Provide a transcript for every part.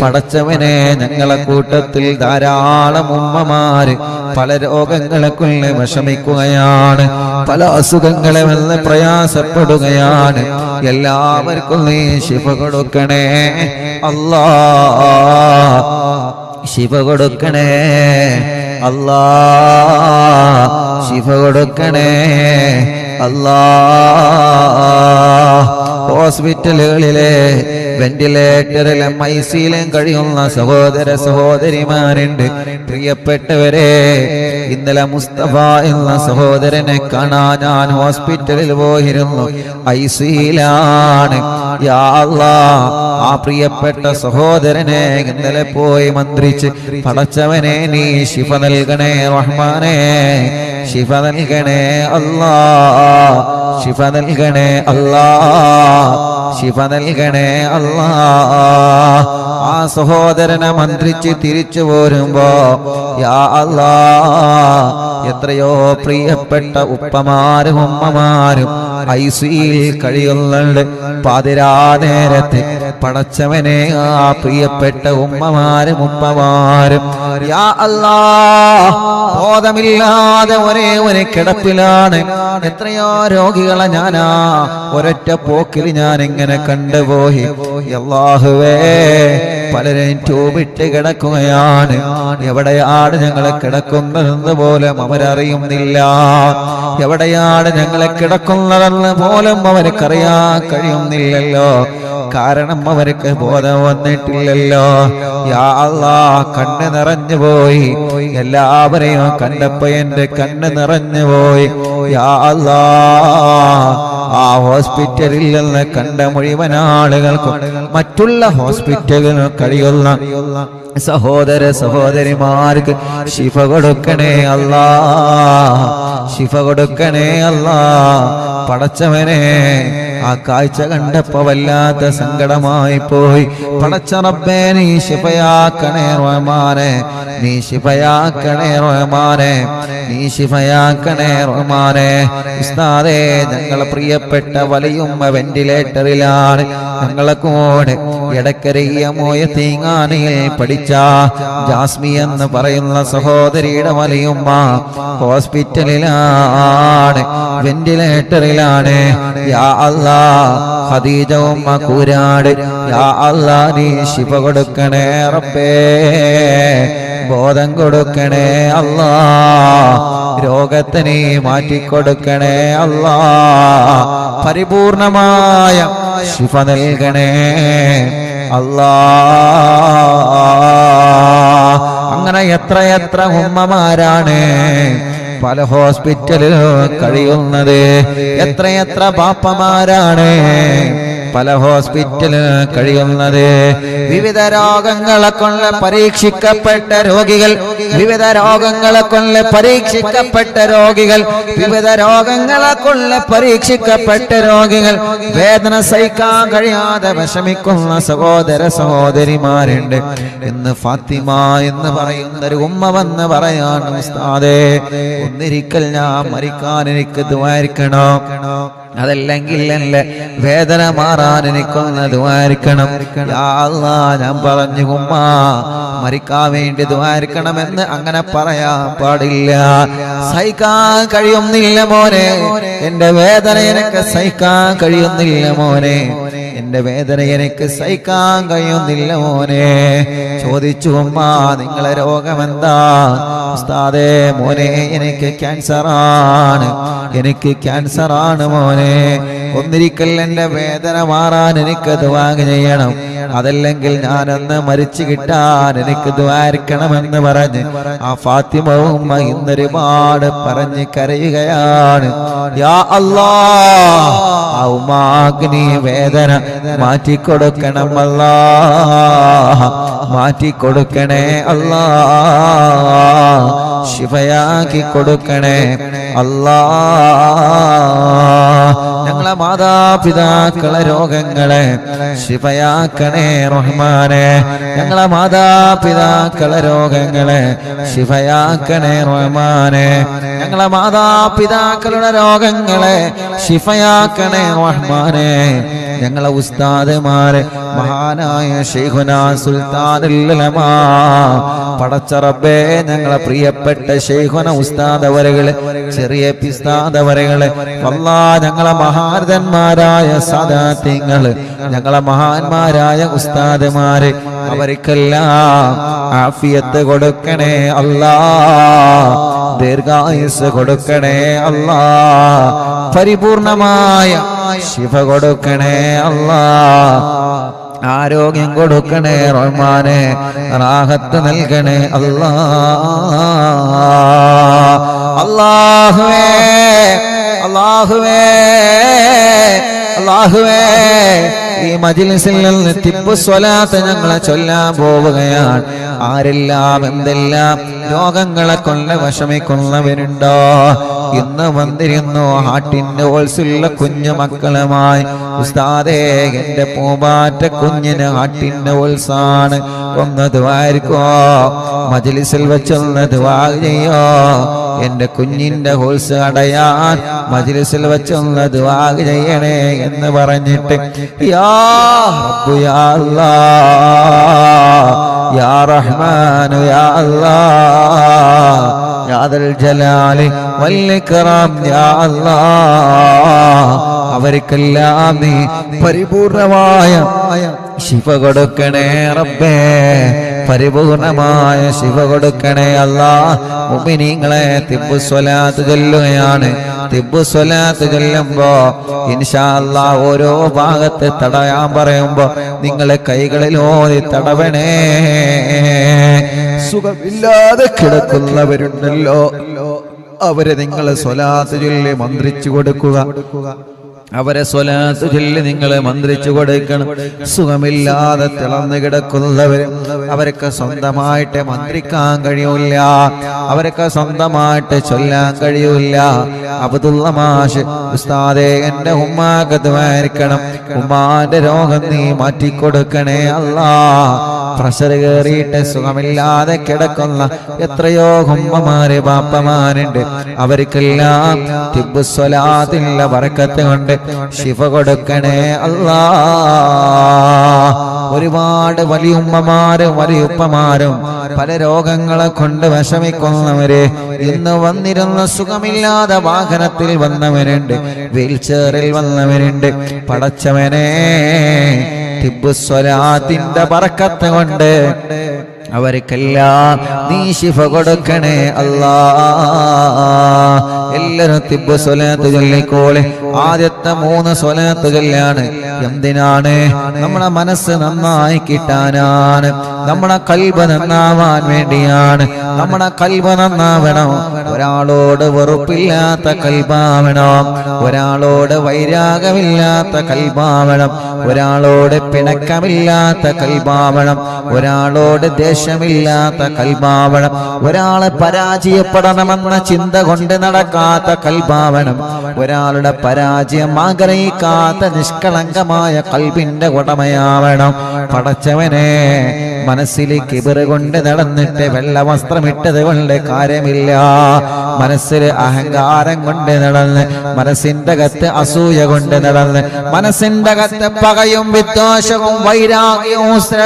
പടച്ചവനെ ഞങ്ങളെ കൂട്ടത്തിൽ ധാരാളം ഉമ്മമാര് പല രോഗങ്ങളെ കൊണ്ട് വിഷമിക്കുകയാണ്, പല അസുഖങ്ങളെ വന്ന് പ്രയാസപ്പെടുകയാണ്. എല്ലാവർക്കും നീ ശിഫ കൊടുക്കണേ അല്ലാ, ശിഫ കൊടുക്കണേ അല്ലാ, ശിഫ കൊടുക്കണേ അല്ലാ. ഹോസ്പിറ്റലുകളിലെ വെന്റിലേറ്ററിലും ഐസിയിലും കഴിയുന്ന സഹോദര സഹോദരിമാരുണ്ട്. പ്രിയപ്പെട്ടവരെ, ഇന്നലെ മുസ്തഫ എന്ന സഹോദരനെ കാണാൻ ഞാൻ ഹോസ്പിറ്റലിൽ പോയിരുന്നു, ഐസിയിലാണ്. യാ അല്ലാഹ്, ആ പ്രിയപ്പെട്ട സഹോദരനെ ഇന്നലെ പോയി മന്ത്രിച്ച്, പടച്ചവനെ നീ ശിഫ നൽകണേ റഹ്മാനേ, ശിഫ നൽകണേ അല്ലാ, ശിഫ നൽകണേ അല്ലാ, ശിഫ നൽകണേ അല്ലാ. ആ സഹോദരനെ മന്ത്രിച്ച് തിരിച്ചു പോരുമ്പോ യാ അല്ലാ, എത്രയോ പ്രിയപ്പെട്ട ഉപ്പമാരും ഉമ്മമാരും ഐസിയിൽ കഴിയുന്നുണ്ട്. പാതിരാ നേരത്തെ പടച്ചവനെ ആ പ്രിയപ്പെട്ട ഉമ്മമാരും ഉപ്പമാരും യാ അല്ലാ ബോധമില്ലാതെ ഒരേ കിടപ്പിലാണ്. എത്രയോ രോഗികളെ ഞാനാ ഒരൊറ്റ പോക്കിൽ ഞാൻ ഇങ്ങനെ കണ്ടുപോയി. അല്ലാഹുവേ, പലരും ട്യൂബിട്ട് കിടക്കുകയാണ്. എവിടെയാണ് ഞങ്ങളെ കിടക്കുന്നതെന്ന് പോലും അവരറിയുന്നില്ല, എവിടെയാണ് ഞങ്ങളെ കിടക്കുന്നതെന്ന് പോലും അവർക്കറിയാൻ കഴിയുന്നില്ലല്ലോ. കാരണം അവർക്ക് ബോധം വന്നിട്ടില്ലല്ലോ. യാ അല്ലാഹ്, കണ്ണ് നിറഞ്ഞു പോയി. എല്ലാവരെയും കണ്ടപ്പോ എന്റെ കണ്ണ് നിറഞ്ഞു പോയി. യാ അല്ലാഹ്, ആ ഹോസ്പിറ്റലിൽ നിന്ന് കണ്ട മുഴുവൻ ആളുകൾക്കും മറ്റുള്ള ഹോസ്പിറ്റലുകളിൽ കഴിയുന്ന സഹോദര സഹോദരിമാർക്ക് ശിഫ കൊടുക്കണേ അല്ലാ, ശിഫ കൊടുക്കണേ അല്ലാ. പടച്ചവനെ, ആ കാഴ്ച കണ്ടപ്പോ വല്ലാത്ത സങ്കടമായി പോയി. പടച്ച റബ്ബേ, നീ ശിഫയാക്കണേ റഹ്മാനെ, നീ ശിഫയാക്കണേ റഹ്മാനെ, നീ ശിഫയാക്കണേ റഹ്മാനെ. ഉസ്താദേ, ഞങ്ങളെ പ്രിയപ്പെട്ട വലിയുമ്മ വെന്റിലേറ്ററിലാണ്. ഞങ്ങളെ കൂടെ എടക്കരയ്യ മോയ തീങ്ങാനയിൽ പഠിച്ച ജാസ്മി എന്ന് പറയുന്ന സഹോദരിയുടെ വലിയുമ്മ ഹോസ്പിറ്റലിലാണ്, വെന്റിലേറ്ററിലാണ്. യാ അല്ലാഹ്, ഖദീജ ഉമ്മ കൂരാട്, യാ അല്ലാഹ്, നീ ശിഫ കൊടുക്കണേ റബ്ബേ, ബോധം കൊടുക്കണേ അല്ലാ, രോഗത്തെ നീ മാറ്റിക്കൊടുക്കണേ അല്ലാ, പരിപൂർണമായ ശിഫ നൽകണേ അല്ലാ. അങ്ങനെ എത്ര ഉമ്മമാരാണ് പല ഹോസ്പിറ്റലിലും കഴിയുന്നത്, എത്ര ബാപ്പമാരാണ് പല ഹോസ്പിറ്റലിൽ കഴിയുന്നത്. വിവിധ രോഗങ്ങളെ കൊണ്ട് പരീക്ഷിക്കപ്പെട്ട രോഗികൾ, വിവിധ രോഗങ്ങളെ കൊണ്ട് പരീക്ഷിക്കപ്പെട്ട രോഗികൾ, വിവിധ രോഗങ്ങളെ കൊണ്ട് പരീക്ഷിക്കപ്പെട്ട രോഗികൾ, വേദന സഹിക്കാൻ കഴിയാതെ വിഷമിക്കുന്ന സഹോദര സഹോദരിമാരുണ്ട്. ഇന്ന് ഫാത്തിമ എന്ന് പറയുന്ന ഒരു ഉമ്മ വന്ന് പറയാണ്, ഉസ്താദേ, ഒന്നിരിക്കൽ ഞാൻ മരിക്കാൻ എനിക്ക് ദുആ, അതല്ലെങ്കിൽ എന്റെ വേദന മാറാൻ എനിക്കൊന്ന് ദുആരിക്കണം. യാ അല്ലാഹ്, ഞാൻ പറഞ്ഞു ഉമ്മ മരിക്കാൻ വേണ്ടി ദുആരിക്കണമെന്ന് അങ്ങനെ പറയാൻ പാടില്ല. സഹിക്കാൻ കഴിയുന്നില്ല മോനെ, എന്റെ വേദന എനിക്ക് സഹിക്കാൻ കഴിയുന്നില്ല മോനെ, എന്റെ വേദന എനിക്ക് സഹിക്കാൻ കഴിയുന്നില്ല മോനെ. ചോദിച്ചു, ഉമ്മ നിങ്ങളെ രോഗമെന്താ? ഉസ്താദേ, മോനെ എനിക്ക് ക്യാൻസറാണ്, എനിക്ക് ക്യാൻസറാണ് മോനെ. ഒന്നിരിക്കൽ എന്റെ വേദന മാറാൻ എനിക്ക് ദുആ ചെയ്യണം, അതല്ലെങ്കിൽ ഞാനൊന്ന് മരിച്ചു കിട്ടാൻ എനിക്ക് ദുആരിക്കണമെന്ന് പറഞ്ഞ് ആ ഫാത്തിമ ഉമ്മ ഇന്നൊരുപാട് പറഞ്ഞ് കരയുകയാണ്. യാ അല്ലാഹ്, ആ ഉമ്മാക്ക് നീ വേദന മാറ്റിക്കൊടുക്കണം അല്ലാ, മാറ്റിക്കൊടുക്കണേ അല്ലാ, ശിഫയാക്കി കൊടുക്കണേ അല്ലാ. ഞങ്ങളെ മാതാപിതാക്കളെ രോഗങ്ങളെ ശിഫയാക്കണേ റഹ്മാനെ, ഞങ്ങളെ മാതാപിതാക്കളെ രോഗങ്ങളെ ശിഫയാക്കണേ റഹ്മാനെ, ഞങ്ങളെ മാതാപിതാക്കളുടെ രോഗങ്ങളെ ശിഫയാക്കണേ റഹ്മാനെ. ഞങ്ങളെ ഉസ്താദുമാരെ മഹാനായ ശൈഖുനാ സുൽത്താനുൽ ഉലമാ പടച്ച റബ്ബേ ഞങ്ങളെ പ്രിയപ്പെട്ട ശൈഖുന ഉസ്താദ് അവരുകളെ ചെറിയ ഉസ്താദ് അവരുകളെ അല്ലാഹ് ഞങ്ങളെ മഹാരഥന്മാരായ സാദാത്യങ്ങള് ഞങ്ങളെ മഹാന്മാരായ ഉസ്താദുമാരെ അവർക്കെല്ലാം ആഫിയത്ത് കൊടുക്കണേ അല്ലാഹ് ദീർഘായുസ് കൊടുക്കണേ അല്ലാഹ് പരിപൂർണമായ ശിഫ കൊടുക്കണേ അല്ലാഹ് ആരോഗ്യം കൊടുക്കണേ റഹ്മാനെ റാഹത്ത് നൽകണേ അല്ലാഹ് അല്ലാഹുവേ അല്ലാഹുവേ അല്ലാഹുവേ ഈ മജ്ലിസിൽ നിന്ന് തിബ്ബു സ്വലാത്ത് ഞങ്ങളെ ചൊല്ലാൻ പോവുകയാണ്. ആരെല്ലാം എന്തെല്ലാം രോഗങ്ങളെ കൊണ്ട് വിഷമിക്കുന്നവരുണ്ടോ ഇന്ന് വന്നിരുന്നു ഹാർട്ടിന്റെ ഓൾസുള്ള കുഞ്ഞു മക്കളുമായി ഉസ്താദേ എന്റെ പൂമ്പാറ്റ കുഞ്ഞിന് ഹാർട്ടിന്റെ ഓൾസാണ് ഒന്ന് ദുആയിരിക്കോ മജ്ലിസിൽ വെച്ചൊന്ന് ദുആ ചെയ്യോ എന്റെ കുഞ്ഞിന്റെ ഹോൾസ് അടയാൻ മജ്ലിസിൽ വെച്ചൊന്ന് ദുആ ചെയ്യണേ എന്ന് പറഞ്ഞിട്ട് യാ റബ്ബു യാ അല്ലാഹ് യാ റഹ്മാനു യാ അല്ലാഹ് യാ ദൽ ജലാലി വൽ ഇക്റാം യാ അല്ലാഹ് അവർക്കെല്ലാം നീ പരിപൂർണമായ ശിഫ കൊടുക്കണേ റബ്ബേ പരിപൂർണമായ ശിഫ കൊടുക്കണേ അല്ലാഹ് മുഅ്മിനീങ്ങളെ തിബ്ബു സ്വലാത്ത് ചൊല്ലുകയാണ്. തിബ്ബു സ്വലാത്ത് ചൊല്ലുമ്പോ ഇൻഷാ അല്ലാഹ് ഓരോ ഭാഗത്ത് തടയാൻ പറയുമ്പോ നിങ്ങളെ കൈകളിൽ ഓതി തടവണേ. സുഖമില്ലാതെ കിടക്കുന്നവരുണ്ടല്ലോ അവരെ നിങ്ങൾ സ്വലാത്ത് ചൊല്ലി മന്ത്രിച്ചു കൊടുക്കുക. അവരെ സ്വലാത്ത് ചൊല്ലി നിങ്ങൾ മന്ത്രിച്ചു കൊടുക്കണം. സുഖമില്ലാതെ തിളർന്നു കിടക്കുന്നവർ അവർക്ക് സ്വന്തമായിട്ട് മന്ത്രിക്കാൻ കഴിയൂല, അവർക്ക് സ്വന്തമായിട്ട് ചൊല്ലാൻ കഴിയൂല. അബ്ദുള്ള മാഷ് ഉസ്താദേ എന്റെ ഉമ്മാക്ക് ദുആയിരിക്കണം, ഉമ്മാന്റെ രോഗം നീ മാറ്റിക്കൊടുക്കണേ അല്ലാഹ്. പ്രഷർ കയറിയിട്ട് സുഖമില്ലാതെ കിടക്കുന്ന എത്രയോ ഉമ്മമാര് ബാപ്പമാരുണ്ട്. അവർക്കെല്ലാം തിബ്ബു സ്വലാത്തിലുള്ള ബറക്കത്ത് കൊണ്ട് ശിഫ കൊടുക്കണേ അല്ലാഹ്. ഒരുപാട് വലിയ ഉമ്മമാരും വലിയ ഉപ്പമാരും പല രോഗങ്ങളെ കൊണ്ട് വിഷമിക്കുന്നവര് ഇന്ന് വന്നിരുന്ന സുഖമില്ലാതെ വാഹനത്തിൽ വന്നവരുണ്ട്, വീൽ ചെയറിൽ വന്നവരുണ്ട്. പടച്ചവനെ തിബ്ബു സ്വലാത്തിന്റെ ബറക്കത്ത് കൊണ്ട് അവർക്കെല്ലാം നീ ശിഫ കൊടുക്കണേ അല്ലാഹ്. എല്ലാവരും തിബ്ബു സ്വലാത്ത് ചൊല്ലിക്കോളെ. ആദ്യത്തെ 3 സ്വലാത്ത് ചൊല്ലാണ്. എന്തിനാണ്? നമ്മുടെ മനസ്സ് നന്നായി കിട്ടാനാണ്, നമ്മുടെ കൽബ് നന്നാവാൻ വേണ്ടിയാണ്. നമ്മുടെ കൽബ് നന്നാവണം. ഒരാളോട് വെറുപ്പില്ലാത്ത കൽബാവണം, ഒരാളോട് വൈരാഗമില്ലാത്ത കൽബാവണം, ഒരാളോട് പിണക്കമില്ലാത്ത കൽബാവണം, ഒരാളോട് ദേഷ്യമില്ലാത്ത കൽബാവണം, ഒരാളെ പരാജയപ്പെടണമെന്ന ചിന്ത കൊണ്ട് നടക്കാത്ത കൽബാവണം, ഒരാളുടെ പരാജയം ആഗ്രഹിക്കാത്ത നിഷ്കളങ്കമായ കൽബിന്റെ ഉടമയാവണം. പടച്ചവനെ മനസ്സിൽ കിബിറ് കൊണ്ട് നടന്നിട്ട് വെള്ള വസ്ത്രമിട്ടത് കൊണ്ട് കാര്യമില്ല. മനസ്സിൽ അഹങ്കാരം കൊണ്ട് നടന്ന്, മനസ്സിന്റെ അകത്ത് അസൂയ കൊണ്ട് നടന്ന്, മനസ്സിന്റെ അകത്ത് പകയും വിദ്വേഷവും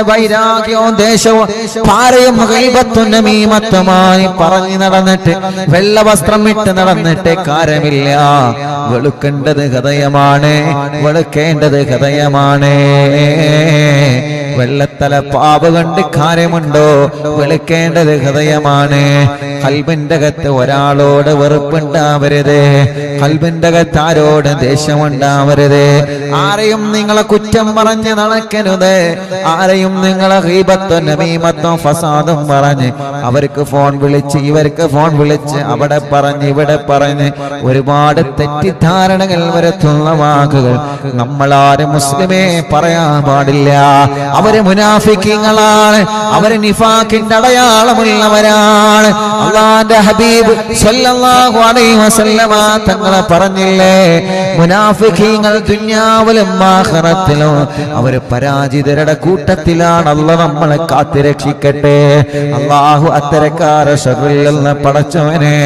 വൈരാഗ്യവും ദേശവും പാരയും ഗൈബത്തും നമീമത്തുമായി പറഞ്ഞു നടന്നിട്ട് വെള്ള വസ്ത്രം ഇട്ട് നടന്നിട്ട് കാര്യമില്ല. വെളുക്കേണ്ടത് ഹൃദയമാണ്, വെളുക്കേണ്ടത് ഹൃദയമാണ്. വെള്ളത്തല പാപ് കണ്ട് കാര്യമുണ്ടോ? വെളുക്കേണ്ടത് ഹൃദയമാണ്. കൽബിന്റെ അകത്ത് ഒരാളോട് വെറുപ്പുണ്ടാവരുത്, കൽബിന്റെ അകത്ത് ആരോട് ദേഷ്യമുണ്ടാവരുത്. ആരെയും നിങ്ങളെ കുറ്റം പറഞ്ഞ് നടക്കരുത്, ആരെയും നിങ്ങളെ ഗീബത്തും നമീമത്തും ഫസാദും പറഞ്ഞ് അവർക്ക് ഫോൺ വിളിച്ച് ഇവർക്ക് ഫോൺ വിളിച്ച് അവിടെ പറഞ്ഞ് ഇവിടെ പറഞ്ഞ് ഒരുപാട് തെറ്റിദ്ധാരണകൾ വരുത്തുന്ന വാക്കുകൾ നമ്മളാരും മുസ്ലിമേ പറയാൻ പാടില്ല. അവര് മുനാഫിക്കീങ്ങളാണ്, അവര് നിഫാഖിന്റെ അടയാളമുള്ളവരാണ്. അല്ലാഹുവിന്റെ ഹബീബ് സ്വല്ലല്ലാഹു അലൈഹി വസല്ലമ തങ്ങൾ പറഞ്ഞില്ലേ, മുനാഫിഖീങ്ങൾ ദുനിയാവിലും ആഖിറത്തിലും അവർ പരാജിതരുടെ കൂട്ടത്തിലാണ്. അല്ലാഹു നമ്മളെ കാത്തുരക്ഷിക്കട്ടെ. അല്ലാഹു അത്തരക്കാരെ ശർറിൽ നിന്ന് പടച്ചവനെ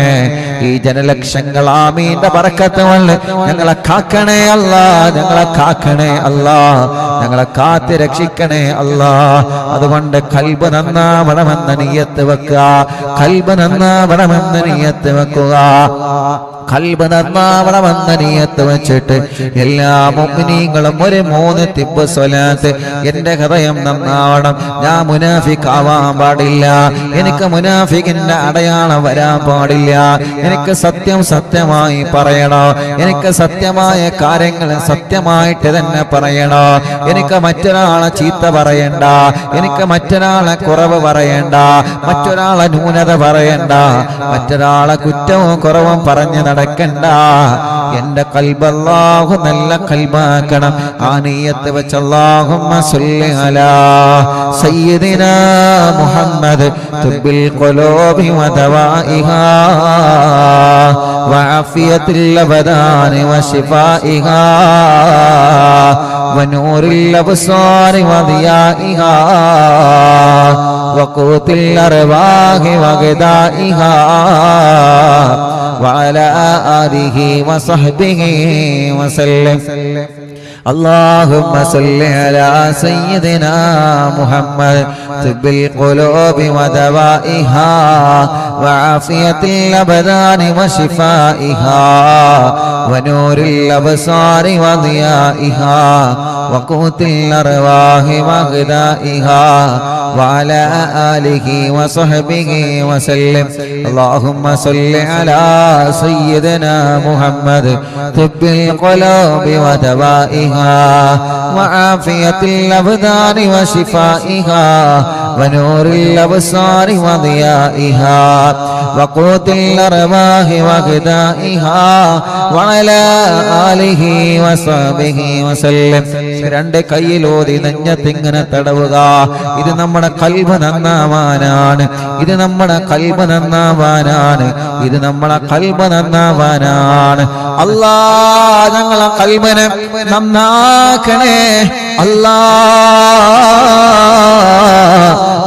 ഈ ജനലക്ഷങ്ങൾ ആമീന്റെ ബറക്കത്ത് കൊണ്ട് ഞങ്ങളെ കാക്കണേ അല്ലാ, ഞങ്ങളെ കാക്കണേ അല്ലാ, ഞങ്ങളെ കാത്ത് രക്ഷിക്കണേ അല്ലാ. അതുകൊണ്ട് ഖൽബ് നന്നാവണമെന്ന നിയ്യത്ത് വെക്കുക, ഖൽബ് നന്നാവണമെന്ന നിയ്യത്ത് വെക്കുക, ഖൽബ് നന്നാവണമെന്ന നിയ്യത്ത് വെച്ചിട്ട് എല്ലാ മുഅ്മിനീങ്ങളും ഒരു 3 തിബ്ബ് സ്വലാത്ത്. എന്റെ ഹൃദയം നന്നാവണം, ഞാൻ മുനാഫിഖ് ആവാൻ പാടില്ല, എനിക്ക് മുനാഫിഖിന്റെ അടയാളം വരാൻ പാടില്ല, എനിക്ക് സത്യം സത്യമായി പറയണോ, എനിക്ക് സത്യമായ കാര്യങ്ങൾ സത്യമായിട്ട് തന്നെ പറയണോ, എനിക്ക് മറ്റൊരാളെ ചീത്ത പറയണ്ട, എനിക്ക് മറ്റൊരാളെ കുറവ് പറയണ്ട, മറ്റൊരാളെ ന്യൂനത പറയണ്ട, മറ്റൊരാളെ കുറ്റവും കുറവും പറഞ്ഞു നടക്കണ്ട. എന്റെ ഖൽബ് അല്ലാഹു നല്ല ഖൽബാക്കണം. ആ നിയ്യത്ത് വെച്ച് അല്ലാഹുമ്മ സ്വല്ലി അലാ സയ്യിദിനാ മുഹമ്മദ് തുബ്ബിൽ ഖുലൂബി വദവാഇഹാ വഅഫിയത്തിൽ അബദാനി വശിഫാഇഹാ വനൂറിൽ അബ്സാരി വദിയാഇഹാ വഖൂത്തിൽ അർവാഹി വഗദാഇഹാ وعلى آله وصحبه وسلم. اللهم صل على سيدنا محمد طب القلوب ودوائها وعافية الأبدان وشفائها ونور الأبصار وضيائها وقوت الأرواح وغذائها وعلى آله وصحبه وسلم. اللهم صل على سيدنا محمد طب القلوب ودوائها وعافية الأبدان وشفائها ونور الأبصار وضيائها وقوت الأرواح وغذائها وعلى آله وصحبه وسلم. രണ്ട് കൈയിലോതി നെഞ്ഞത്തിങ്ങനെ തടവുക. ഇത് നമ്മുടെ ഖൽബ് നന്നാവാനാണ്, ഇത് നമ്മുടെ ഖൽബ് നന്നാവാനാണ്, ഇത് നമ്മളെ ഖൽബ് നന്നാവാനാണ്. അല്ലാ ഞങ്ങളെ ഖൽബിനെ നന്നാക്കണേ അല്ലാ,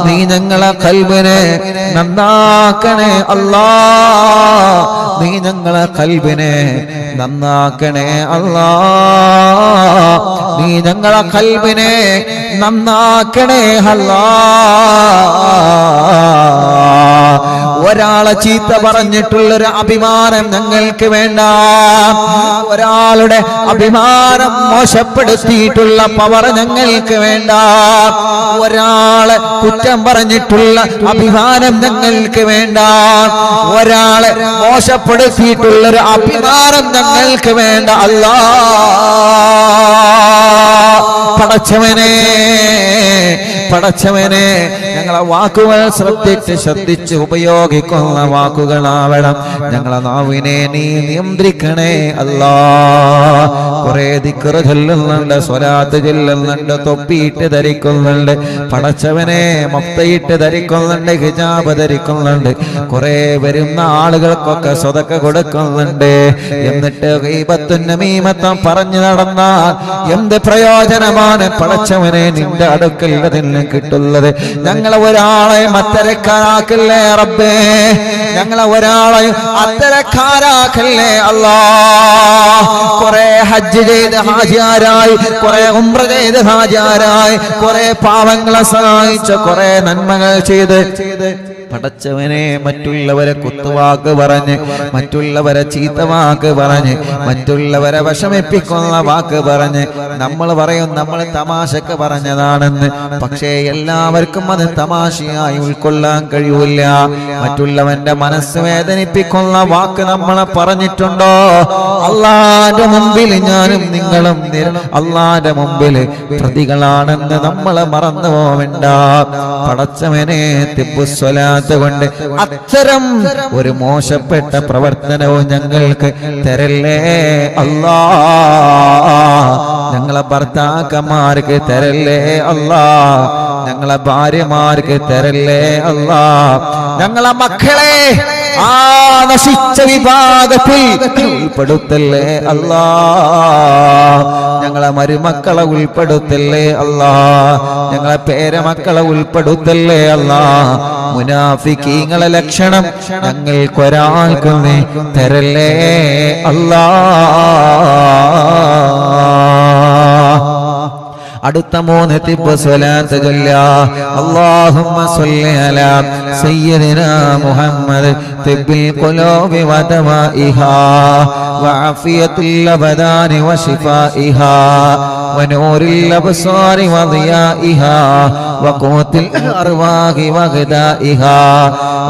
നീ ഞങ്ങളെ ഖൽബിനെ നന്നാക്കണേ അല്ലാ, നീ ഞങ്ങളെ ഖൽബിനെ നന്നാക്കണേ അല്ലാ, നീ ഞങ്ങളെ ഖൽബിനെ നന്നാക്കണേ അല്ലാ. ഒരാളെ ചീത്ത പറഞ്ഞിട്ടുള്ളൊരു അഭിമാനം ഞങ്ങൾക്ക് വേണ്ട, ഒരാളുടെ അഭിമാനം മോശപ്പെടുത്തിയിട്ടുള്ള പവർ ഞങ്ങൾക്ക് വേണ്ട, ഒരാളെ കുറ്റം പറഞ്ഞിട്ടുള്ള അഭിമാനം ഞങ്ങൾക്ക് വേണ്ട, ഒരാളെ മോശപ്പെടുത്തിയിട്ടുള്ളൊരു അഭിമാനം ഞങ്ങൾക്ക് വേണ്ട. അല്ലാ പടച്ചവനെ, പടച്ചവനെ ഞങ്ങളെ വാക്കുകൾ ശ്രദ്ധിച്ച് ഉപയോഗിക്കുന്ന വാക്കുകളാവണം. ഞങ്ങളെ നാവിനെ നീ നിയന്ത്രിക്കണേ അല്ലാ. കുറെ ദിക്ർ ചൊല്ലുന്നുണ്ട്, സ്വലാത്ത് ചൊല്ലുന്നുണ്ട്, തൊപ്പിയിട്ട് ധരിക്കുന്നുണ്ട്, പടച്ചവനെ മഫ്തയിട്ട് ധരിക്കുന്നുണ്ട്, ഹിജാബ് ധരിക്കുന്നുണ്ട്, കുറെ വരുന്ന ആളുകൾക്കൊക്കെ സ്വതക്ക കൊടുക്കുന്നുണ്ട്. എന്നിട്ട് ഗീബത്തും നമീമത്തും പറഞ്ഞു നടന്നാൽ എന്ത് പ്രയോജനമാണ് പടച്ചവനെ നിന്റെ അടുക്കൽ അതിന് കിട്ടുള്ളത്? ഞങ്ങളെ ഒരാളെ അത്തരക്കാരാക്കല്ലേ റബ്ബേ, ഞങ്ങളെ ഒരാളെ അത്തരക്കാരാക്കല്ലേ അല്ലാ. കുറെ ഹജ്ജ് ചെയ്ത് ഹാജിയാരായി, കുറെ ഉംറ ചെയ്ത് ഹാജിയാരായി, കുറെ പാവങ്ങളെ സഹായിച്ച്, കുറെ നന്മകൾ ചെയ്ത് പടച്ചവനെ മറ്റുള്ളവരെ കുത്തുവാക്ക് പറഞ്ഞ്, മറ്റുള്ളവരെ ചീത്തവാക്ക് പറഞ്ഞ്, മറ്റുള്ളവരെ വിഷമിപ്പിക്കുന്ന വാക്ക് പറഞ്ഞ് നമ്മൾ പറയും നമ്മൾ തമാശക്ക് പറഞ്ഞതാണെന്ന്. പക്ഷേ എല്ലാവർക്കും അത് തമാശയായി ഉൾക്കൊള്ളാൻ കഴിയൂല. മറ്റുള്ളവന്റെ മനസ്സ് വേദനിപ്പിക്കുന്ന വാക്ക് നമ്മളെ പറഞ്ഞിട്ടുണ്ടോ? അള്ളാന്റെ മുമ്പിൽ ഞാനും നിങ്ങളും അള്ളാന്റെ മുമ്പിൽ പ്രതികളാണെന്ന് നമ്മളെ മറന്നു പോവണ്ട. പടച്ചവനെ തിബ്ബുസ്വലാത്ത് കൊണ്ട് അത്തരം ഒരു മോശപ്പെട്ട പ്രവർത്തനവും ഞങ്ങൾക്ക് തരല്ലേ അല്ലാ. ഞങ്ങളെ ഭർത്താക്കന്മാർക്ക് തരല്ലേ അല്ലാ, ഞങ്ങളെ ഭാര്യമാർക്ക് തരല്ലേ അല്ലാ, ഞങ്ങളെ മക്കളെ ആ നശിച്ച വിഭാഗത്തിൽ ഉൾപ്പെടുത്തല്ലേ അല്ലാ. ഞങ്ങളെ മരുമക്കളെ ഉൾപ്പെടുത്തല്ലേ അല്ലാ. ഞങ്ങളെ പേരമക്കളെ ഉൾപ്പെടുത്തല്ലേ അല്ലാ. മുനാഫിക്കീങ്ങളെ ലക്ഷണം ഞങ്ങൾക്കൊരാൾക്കും നീ തരല്ലേ അല്ലാ. അടുത്ത 3 തിബ്ബ് സ്വലാത്ത് ചൊല്ലുക. അല്ലാഹുമ്മ സ്വല്ലി അലാ സയ്യിദിനാ മുഹമ്മദ് തിബ്ബിൽ ഖുലൂബി വ ദവാഇഹാ വഅഫിയത്തുൽ അബദാനി വശിഫാഇഹാ വനൂറിൽ അബ്സാരി വദിയാഇഹാ വഖൂത്തിൽ അർവാഹി വഗദാഇഹാ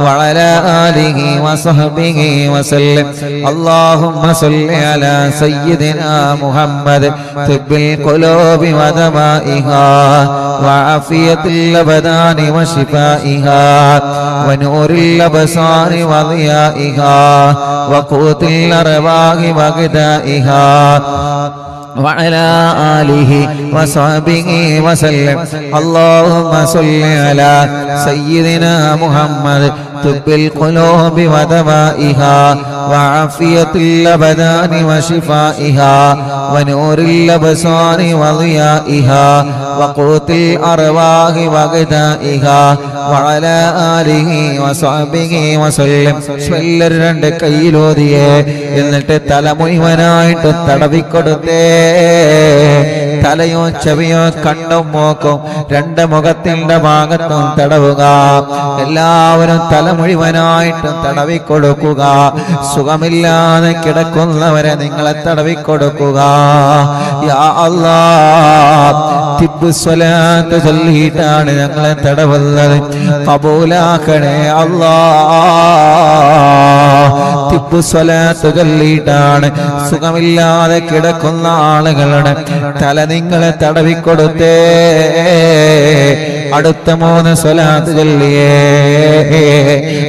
വഅലാ ആലിഹി വസഹ്ബിഹി വസല്ലം. അല്ലാഹുമ്മ സ്വല്ലി അലാ സയ്യിദിനാ മുഹമ്മദ് തിബ്ബിൽ ഖുലൂബി വ دمائها وعافية الأبدان وشفائها ونور الأبصار وضيائها وقوت الأرواح وغذائها وعلى آله وصحبه وسلم. اللهم صل على سيدنا محمد طب القلوب ودوائها وعافية الأبدان وشفائها ونور الأبصار وضيائها وقوت الأرواح وغذائها وعلى آله وصحبه وسلم. രണ്ട് കൈയിലോതിയേ എന്നിട്ട് തല മുഴുവനായിട്ട് തടവിക്കൊടുത്തേ. തലയോ ചെവിയോ കണ്ണും മൂക്കും 2 മുഖത്തിന്റെ ഭാഗത്തും തടവുക. എല്ലാവരും തല മുഴുവനായിട്ടും തടവിക്കൊടുക്കുക. സുഖമില്ലാതെ കിടക്കുന്നവരെ നിങ്ങളെ തടവിക്കൊടുക്കുക. യാ അല്ലാഹ്, തിബ്ബ് സ്വലാത്ത് ചൊല്ലിയിട്ടാണ് ഞങ്ങളെ തടവുന്നത്. കബൂലാക്കണേ അല്ലാഹ്. തിബ്ബ് സ്വലാത്ത് ചൊല്ലിയിട്ടാണ് സുഖമില്ലാതെ കിടക്കുന്ന ആളുകളുടെ തല നിങ്ങളെ തടവിക്കൊടുത്തേ. അടുത്ത 3 സ്വലാത്ത് ചൊല്ലിയേ.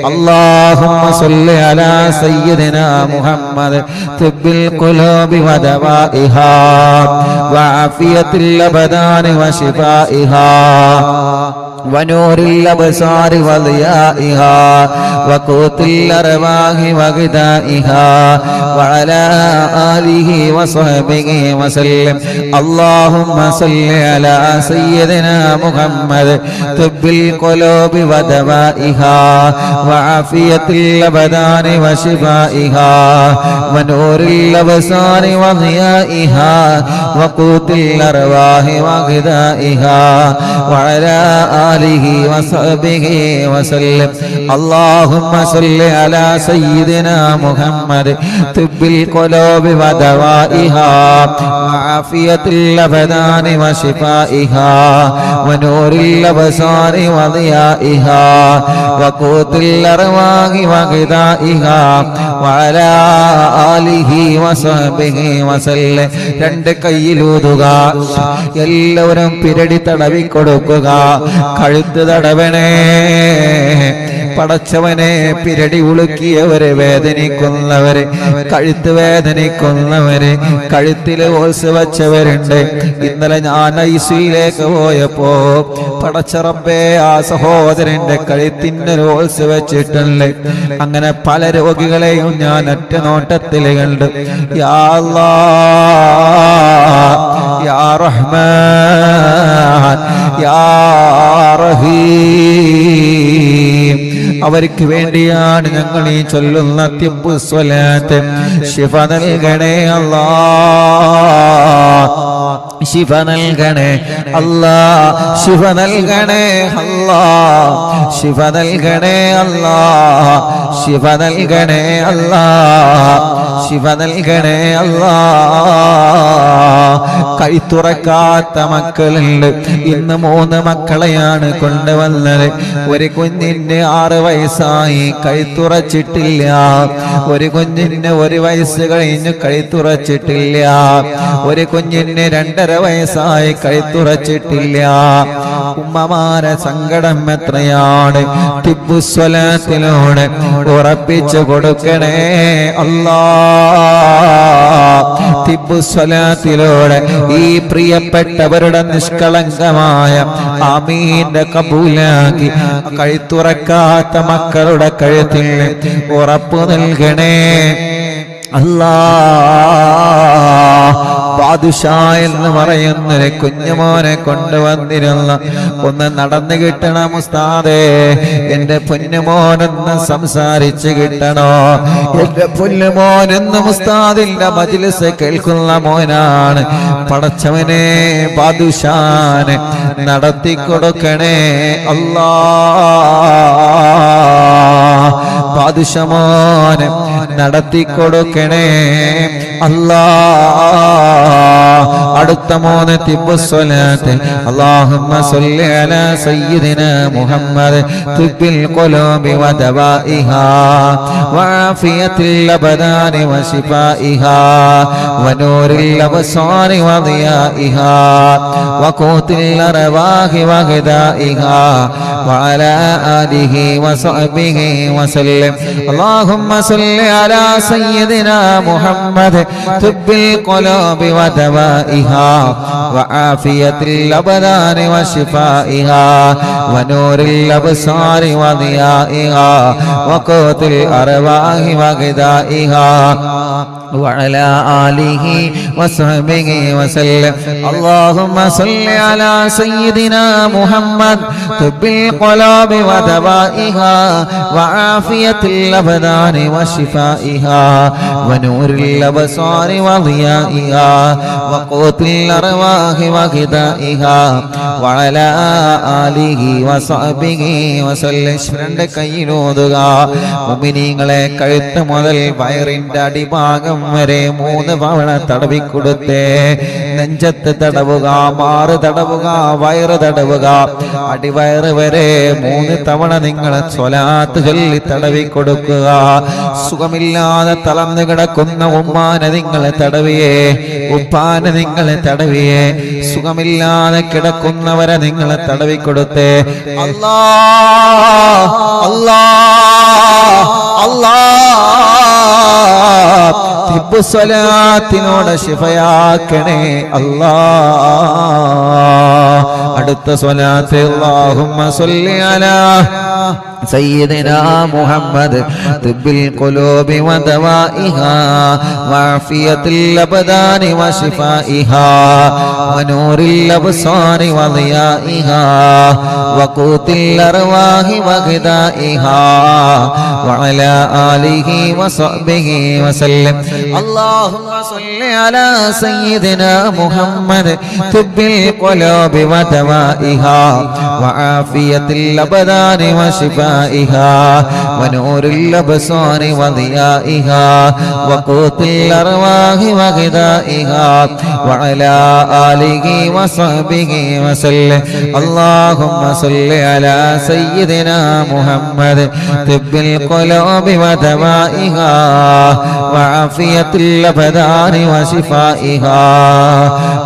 അല്ലാഹുമ്മ സ്വല്ലി അലാ സയ്യിദിനാ മുഹമ്മദ് തിബ്ബിൽ ഖുലൂബി വ ദവാഇഹാ വഅഫിയത്തുൽ അബദാനി വശിഫാഇഹാ ونور الأبصار وضيائها وقوت الأرواح وغذائها وعلى آله وصحبه وسلم. اللهم صل على سيدنا محمد طب القلوب ودوائها وعافية الأبدان وشفائها ونور الأبصار وضيائها وقوت الأرواح وغذائها وعلى آله وصحبه وسلم. اللهم صل على سيدنا محمد طب القلوب ودوائها وعافية الأبدان وشفائها ونور الأبصار وضيائها وقوت الأرواح وغذائها وعلى آله وصحبه وسلم. 2 കൈയിലൂതുക. എല്ലാവരും പിരടി തടവിക്കൊടുക്കുക. കഴുത്ത് തടവണേ. പടച്ചവനെ, പിരടി ഉളുക്കിയവരെ, വേദനിക്കുന്നവരെ, കഴുത്ത് വേദനിക്കുന്നവരെ, കഴുത്തിൽ ഓൾസ് വച്ചവരുണ്ട്. ഇന്നലെ ഞാൻ ഐസിയിലേക്ക് പോയപ്പോ പടച്ചറബേ, ആ സഹോദരന്റെ കഴുത്തിന് ഓൾസ് വെച്ചിട്ടുണ്ട്. അങ്ങനെ പല രോഗികളെയും ഞാൻ ഒറ്റ നോട്ടത്തിൽ കണ്ടു. യാ അല്ലാഹ്, യാ റഹ്മാൻ, യാ റഹീം, അവർക്ക് വേണ്ടിയാണ് ഞങ്ങൾ ഈ ചൊല്ലുന്ന തിബ്ബ് സ്വലാത്ത്. ശിഫ നൽകണേ അല്ലാഹ്, ശിഫ നൽകണേ അല്ലാഹ്, ശിഫ നൽകണേ അല്ലാഹ്, ശിഫ നൽകണേ അല്ലാഹ്, ശിഫ നൽകണേ അല്ലാഹ്, ശിഫ നൽകണേ അല്ലാഹ്. കൈത്തുറക്കാത്ത മക്കളുണ്ട്. ഇന്ന് 3 മക്കളെയാണ് കൊണ്ടുവന്നത്. ഒരു കുഞ്ഞിന് 6 വയസ്സായി, കൈത്തുറച്ചിട്ടില്ല. ഒരു കുഞ്ഞിന് 1 വയസ്സ് കഴിഞ്ഞു, കൈത്തുറച്ചിട്ടില്ല. ഒരു കുഞ്ഞിന് 2.5 വയസ്സായി, കൈത്തുറച്ചിട്ടില്ല. ഉമ്മമാരെ സങ്കടം എത്രയാണ്. തിബ്ബ് സ്വലാത്തിലൂടെ ഉറപ്പിച്ചു കൊടുക്കണേ അല്ലാഹ്. തിബ്ബുസ്സലാത്തിലൂടെ ഈ പ്രിയപ്പെട്ടവരുടെ നിഷ്കളങ്കമായ ആമീന്റെ കബൂലാക്കി കഴുത്തുറക്കാത്ത മക്കളുടെ കഴുത്തിൽ ഉറപ്പു നൽകണേ അല്ലാ. ബാദുഷാ എന്ന് പറയുന്നൊരു കുഞ്ഞുമോനെ കൊണ്ടുവന്നിരുന്ന ഒന്ന് നടന്നു കിട്ടണം ഉസ്താദേ, എന്റെ പൊന്നുമോനെന്ന് സംസാരിച്ച് കിട്ടണോ. എന്റെ പൊന്നുമോനെന്ന് ഉസ്താദിന്റെ മജ്‌ലിസ് കേൾക്കുന്ന മോനാണ്. പടച്ചവനെ ബാദുഷാനെ നടത്തി കൊടുക്കണേ അല്ലാ. ബാദുഷമോനെ നടത്തി കൊടുക്കണേ അല്ലാ. അടുത്ത മോനെ തിബ്ബുസ്സലാത്ത് അല്ലാഹുമ്മ സ്വല്ലി അലാ സയ്യിദിനാ മുഹമ്മദ് തിബ്ബിൽ ഖുലൂബി വദവാഇഹാ വആഫിയത്തിൽ അബ്ദാനി വശിഫാഇഹാ വനൂറിൽ അബ്സാരി വദിയാഇഹാ വഖൂത്തിൽ അർവാഹി വഗദാഇഹാ വഅലാ ആലിഹി വസഹ്ബിഹി വസല്ലം. അല്ലാഹുമ്മ സ്വല്ലി അലാ സയ്യിദിനാ മുഹമ്മദ് തിബ്ബിൽ ഖുലൂബി വദവാഇഹാ വആഫിയത്തിൽ അബ്ദാനി വശിഫാഇഹാ വനൂറിൽ അബ്സാരി വദിയാഇഹാ വഖൂത്തിൽ അർവാഹി വഗദാഇഹാ وعلى آله وصحبه وسلم. اللهم صل على سيدنا محمد طب القلوب ودوائها وعافية الأبدان وشفائها ونور الأبصار وضيائها وقوت الأرواح وغذائها وعلى آله وصحبه وسلم. കയ്യിലോതുക. മുഅ്മിനീങ്ങളെ കഴുത്ത് മുതൽ വയറിന്റെ അടിഭാഗം വരെ 3 തവണ തടവിക്കൊടുത്തേ. നെഞ്ചത്ത് തടവുക, മാറ് തടവുക, വയറ് തടവുക, അടിവയറ് വരെ 3 തവണ നിങ്ങൾ സ്വലാത്ത് ചൊല്ലി തടവിക്കൊടുക്കുക. സുഖമില്ലാതെ തളർന്നു കിടക്കുന്ന ഉമ്മാനെ നിങ്ങൾ തടവിയേ, ഉപ്പാനെ നിങ്ങൾ തടവിയേ. സുഖമില്ലാതെ കിടക്കുന്നവരെ നിങ്ങൾ തടവിക്കൊടുത്തേ. അല്ലാ അല്ലാ അല്ലാ തിബ്ബുസ്സലാത്തിനോട് ശിഫയാക്കണേ അല്ലാ. അടുത്ത സ്വലാത്ത് അല്ലാഹുമ്മ സ്വല്ലി അലാ سيدنا محمد طب القلوب ودوائها وعافية الأبدان وشفائها ونور الأبصار وضيائها وقوت الأرواح وغذائها وعلى آله وصحبه وسلم. اللهم صل على سيدنا محمد طب القلوب ودوائها وعافية الأبدان وشفائها ونور الأبصار وضيائها وقوت الأرواح وغذائها وعلى آله وصحبه وسلم. اللهم صل على سيدنا محمد طب القلوب ودوائها وعافية الأبدان وشفائها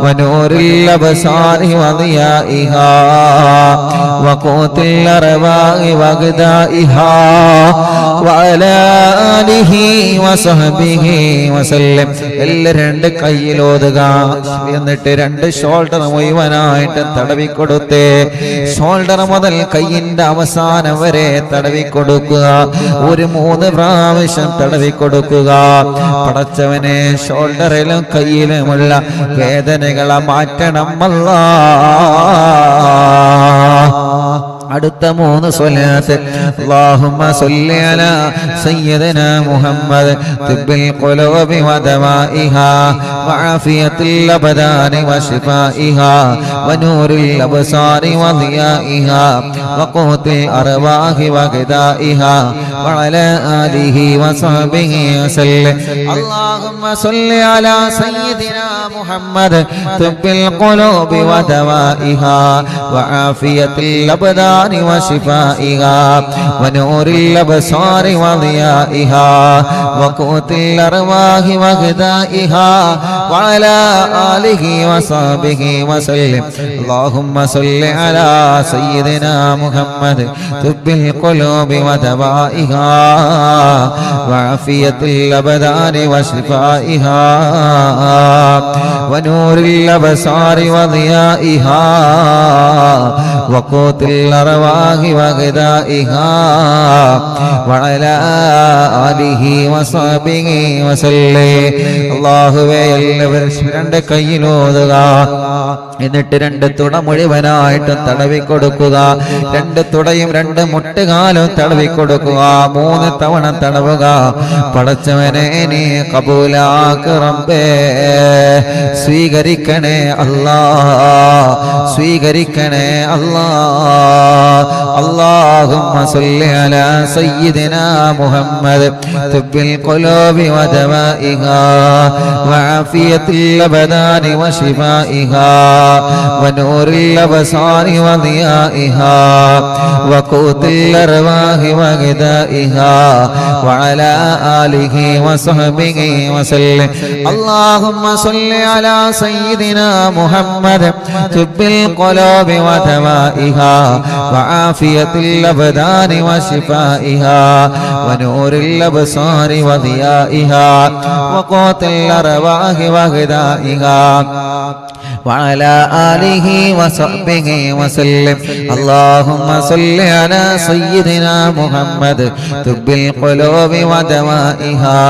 ونور الأبصار وضيائها وقوت الأرواح وغذائها وعلى آله وصحبه وسلم. എല്ലാവരും 2 കൈയിലോതുക. എന്നിട്ട് 2 ഷോൾഡർ മുഴുവനായിട്ട് തടവിക്കൊടുത്തേ. ഷോൾഡർ മുതൽ കൈയിന്റെ അവസാനം വരെ തടവിക്കൊടുക്കുക. ഒരു 3 പ്രാവശ്യം തടവിക്കൊടുക്കുക. പടച്ചവനെ ഷോൾഡറിലും കൈയിലുമുള്ള വേദനകളെ മാറ്റണം അല്ലാ. അടുത്ത 3 സ്വലാത്ത് اللهم صل على سيدنا محمد طب القلوب ودوائها وعافية الأبدان وشفائها ونور الأبصار وضيائها وقوت الأرواح وغذائها وعلى آله وصحبه وسلم. اللهم صل على سيدنا محمد طب القلوب ودوائها وعافية الأبدان الأبدان وشفائها ونور الأبصار وضيائها وقوت الأرواح وغذائها وعلى آله وصحبه وسلم. اللهم صل على سيدنا محمد طب القلوب ودوائها وعافية الأبدان وشفائها ونور الأبصار وضيائها وقوت الأرواح وغذائها وعلى آله وصحبه وسلم. അല്ലാഹുവേ എല്ലാവരും രണ്ട് കൈയിലോതുക, എന്നിട്ട് രണ്ട് തുട മുഴുവനായിട്ടും തടവി കൊടുക്കുക. രണ്ട് തുടയും രണ്ട് മുട്ടുകാലും തടവി കൊടുക്കുക. 3 തവണ തടവുക. പടച്ചവനെ നീ കബൂലാക്ക് റബ്ബേ, സ്വീകരിക്കണേ അല്ലാ, സ്വീകരിക്കണേ അല്ലാ. اللهم صل على سيدنا محمد طب القلوب ودوائها وعافية الأبدان وشفائها ونور الأبصار وضيائها وقوت الأرواح وغذائها وعلى آله وصحبه وسلم. اللهم صل على سيدنا محمد طب القلوب ودوائها وعافية الأبدان وشفائها ونور الأبصار وضيائها وقوت الأرواح وغذائها وعلى آله وصحبه وسلم. اللهم صل على سيدنا محمد طب القلوب ودوائها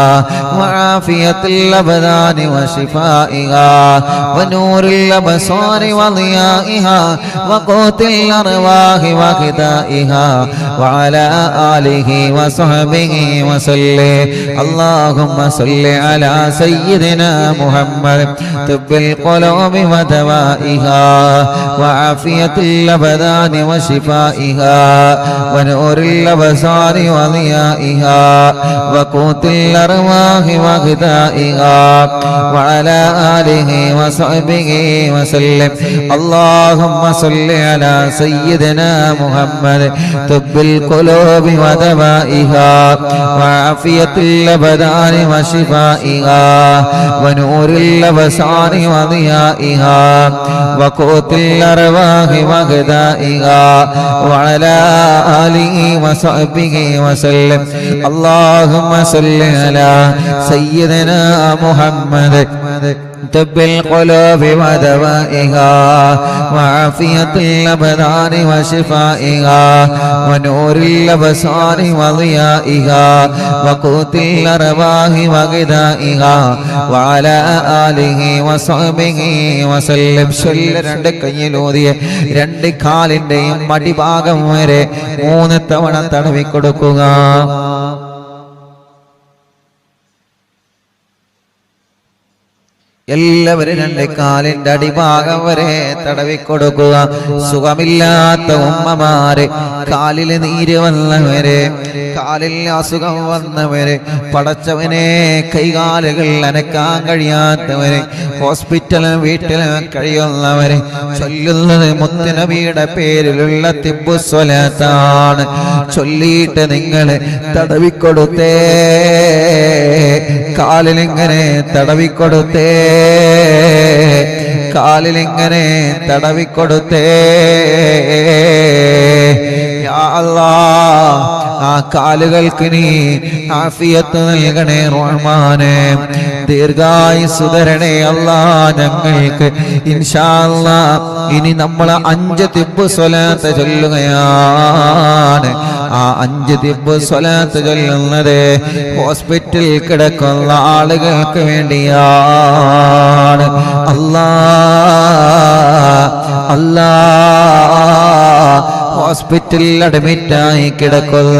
وعافية الأبدان وشفائها ونور الأبصار وضيائها وقوت الأرواح وغذائها وعلى آله وصحبه وسلم. اللهم صل على سيدنا محمد طب القلوب ودوائها وعافية الأبدان وشفائها ونور الأبصار وضيائها وقوت الأرواح وغذائها وعلى آله وصحبه وسلم. اللهم صل على سيدنا محمد طب القلوب ودوائها وعافية الأبدان وشفائها ونور الأبصار وضيائها وقوت الأرواح وغذائها وعلى آله وصحبه وسلم. اللهم صل على سيدنا محمد طب القلوب ودوائها وعافية الأبدان وشفائها ونور الأبصار وضيائها وقوت الأرواح وغذائها وعلى آله وصحبه وسلم. രണ്ട് കയ്യിലൂതിയ രണ്ട് കാലിന്റെയും മടിഭാഗം വരെ 3 തവണ തടവി കൊടുക്കുക. എല്ലാവരും രണ്ട് കാലിന്റെ അടിഭാഗം വരെ തടവി കൊടുക്കുക. സുഖമില്ലാത്ത ഉമ്മമാര്, കാലിൽ നീര് വന്നവര്, കാലിൽ അസുഖം വന്നവര്, പടച്ചവനെ കൈകാലുകൾ അനക്കാൻ കഴിയാത്തവര്, ഹോസ്പിറ്റലും വീട്ടിലും കഴിയുന്നവര് ചൊല്ലുന്നത് മുത്തുനബിയുടെ പേരിലുള്ള തിബ്ബു സ്വലാത്താണ്. ചൊല്ലിയിട്ട് നിങ്ങൾ തടവിക്കൊടുത്തേ, കാലിലിങ്ങനെ തടവിക്കൊടുത്തേ, കാലിലിങ്ങനെ തടവിക്കൊടുത്തേ. യാ അല്ലാഹ്, ആ കാലുകൾക്ക് നീ ആഫിയത്ത് നൽകണേ റഹ്മാനേ, ദീർഘായുസ്സ് തരണേ അല്ലാഹ് ഞങ്ങൾക്ക്. ഇൻഷാ അല്ലാഹ് ഇനി നമ്മൾ 5 തിബ്ബ് സ്വലാത്ത് ചൊല്ലുകയാണ്. ആ 5 തിബ്ബ് സ്വലാത്ത് ചൊല്ലുന്നത് ഹോസ്പിറ്റലിൽ കിടക്കുന്ന ആളുകൾക്ക് വേണ്ടിയാണ്. അല്ലാഹ് അല്ലാഹ്, ഹോസ്പിറ്റലിൽ അഡ്മിറ്റായി കിടക്കുന്ന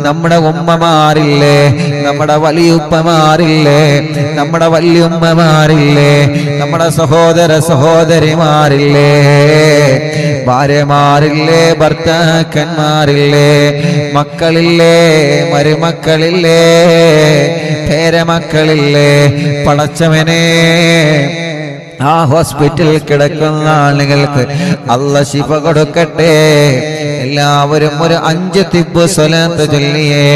നമ്മുടെ ഉമ്മമാരില്ലേ, നമ്മുടെ വലിയുപ്പമാരില്ലേ, നമ്മുടെ വല്യുമ്മമാരില്ലേ, നമ്മുടെ സഹോദര സഹോദരിമാരില്ലേ, ഭാര്യമാരില്ലേ, ഭർത്താക്കന്മാരില്ലേ, മക്കളില്ലേ, മരുമക്കളില്ലേ, പേരമക്കളില്ലേ, പടച്ചവനെ ആ ഹോസ്പിറ്റലിൽ കിടക്കുന്ന ആളുകൾക്ക് അല്ലാഹ് ശിഫ കൊടുക്കട്ടെ. എല്ലാവരും ഒരു 5 തിബ്ബ് സ്വലാത്ത് ചൊല്ലിയേ.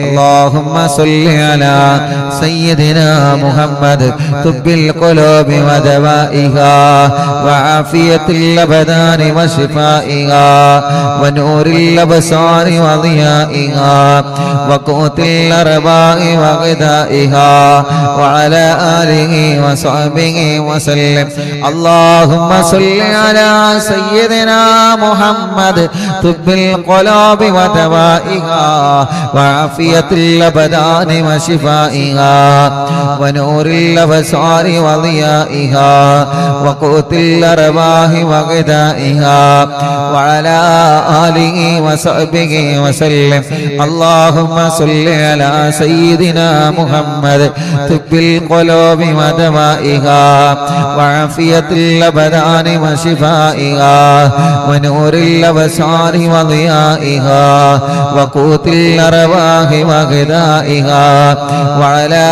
അല്ലാഹുമ്മ സ്വല്ലി അലാ സയ്യിദിനാ മുഹമ്മദ് തുബ്ബിൽ ഖുലൂബി വദവാഇഹാ വആഫിയത്തിൽ അബദാനി വശിഫാഇഹാ വനൂറിൽ അബ്സാരി വദിയാഇഹാ വഖൂത്തിൽ അർവാഇ വഗദാഇഹാ വഅലാ ആലിഹി വസഹ്ബിഹി വസല്ലം. അല്ലാഹുമ്മ സ്വല്ലി അലാ സയ്യിദിനാ മുഹമ്മദ് തുബ്ബിൽ ഖുലൂബി വദവാഇഹാ വആഫിയത്തിൽ അബദാനി വശിഫാഇഹാ വനൂറിൽ അബ്സാരി വദിയാഇഹാ വഖൂത്തിൽ അർവാഹി വഗദാഇഹാ വഅലാ ആലിഹി വസഹ്ബിഹി വസല്ലം. അല്ലാഹുമ്മ സ്വല്ലി അലാ സയ്യിദിനാ മുഹമ്മദ് തുബ്ബിൽ ഖുലൂബി വദവാഇഹാ വആഫിയത്തിൽ അബദാനി വശിഫാഇഹാ വനൂറിൽ അബ്സാരി വദിയാഇഹാ വഖൂത്തിൽ അർവാഹി വഗദാഇഹാ വഅലാ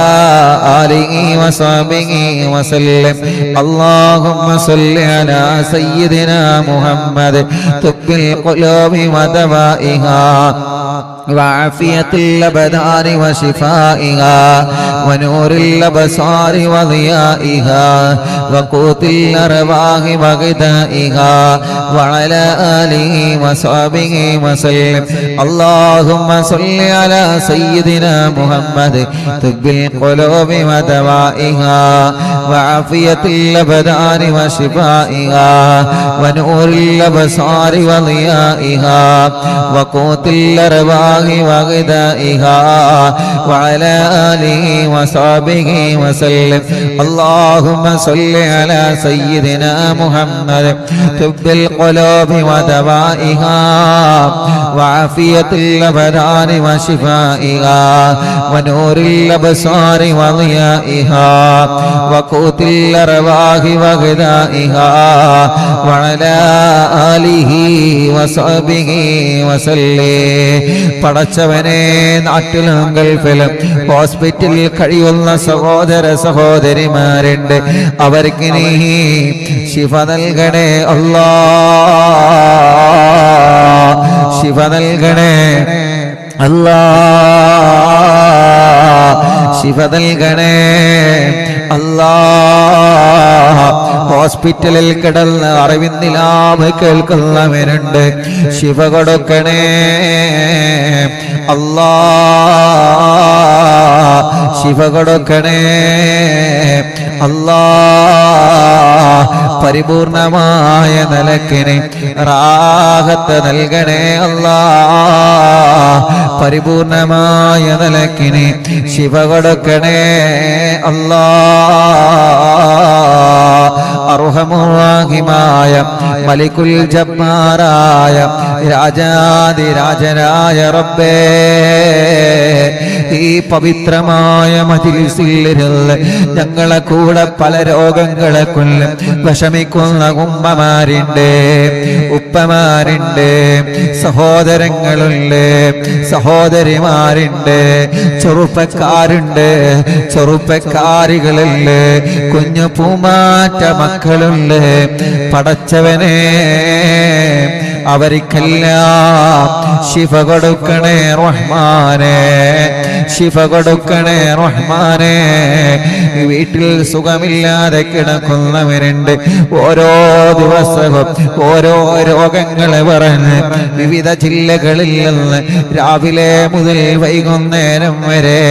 ആലിഹി വസഹ്ബിഹി വസല്ലം. അല്ലാഹുമ്മ സ്വല്ലി അലാ സയ്യിദിനാ മുഹമ്മദ് തുബ്ബിൽ ഖുലൂബി വദവാഇഹാ وعافية الأبدان وشفائها ونور الأبصار وضيائها وقوت الأرواح وغذائها وعلى آله وصحبه وسلم. اللهم صل على سيدنا محمد طب القلوب ودوائها وعافية الأبدان وشفائها ونور الأبصار وضيائها وقوت الأرواح وغذائها وعلى آله وصحبه وسلم. اللهم صل على سيدنا محمد طب القلوب ودوائها وعافية الأبدان وشفائها ونور الأبصار وضيائها وقوت الأرواح وغذائها وعلى آله وصحبه وسلم. പടച്ചവനെ, നാട്ടിലും ഗൾഫിലും ഹോസ്പിറ്റലിൽ കഴിയുന്ന സഹോദര സഹോദരിമാരുണ്ട്. അവർക്ക് നീ ശിഫ നൽകണേ അല്ലാഹ്, ശിഫ നൽകണേ അല്ലാഹ്, ശിഫ നൽകണേ അല്ലാഹ്. ഹോസ്പിറ്റലിൽ കിടന്ന് അറിവിന്നിലാമ കേൾക്കുന്നവരുണ്ട്, ശിഫ കൊടുക്കണേ അല്ലാഹ്, ശിഫ കൊടുക്കണേ അല്ലാഹ്. പരിപൂർണമായ നിലക്കിന് റാഹത്ത് നൽകണേ അല്ലാഹ്, പരിപൂർണമായ നിലക്കിന് ശിഫ കൊടുക്കണേ അല്ലാഹ്. അർഹമുറാഹിമായ മലിക്കുൽ ജബ്ബാറായ രാജാതിരാജനായ റബ്ബേ, ഈ പവിത്രമായ മജ്‌ലിസിലിരുന്ന് ഞങ്ങളെ കൂടെ പല രോഗങ്ങളെ കൊണ്ട് വിഷമിക്കുന്ന ഉമ്മമാരുണ്ട്, ഉപ്പമാരുണ്ട്, സഹോദരങ്ങളുണ്ട്, സഹോദരിമാരുണ്ട്, ചെറുപ്പക്കാരുണ്ട്, ചെറുപ്പക്കാരികളുണ്ട്, കുഞ്ഞു പൂമാറ്റ മക്കളുണ്ട്. പടച്ചവനെ, അവർക്കെല്ലാം ശിഫ കൊടുക്കണേ റഹ്മാനേ, ശിഫ കൊടുക്കണേ റഹ്മാനേ. വീട്ടിൽ സുഖമില്ലാതെ കിടക്കുന്നവരുണ്ട്, ഓരോ ദിവസവും ഓരോ രോഗങ്ങളെ പറഞ്ഞ് വിവിധ ജില്ലകളിൽ നിന്ന് രാവിലെ മുതൽ വൈകുന്നേരം വരെ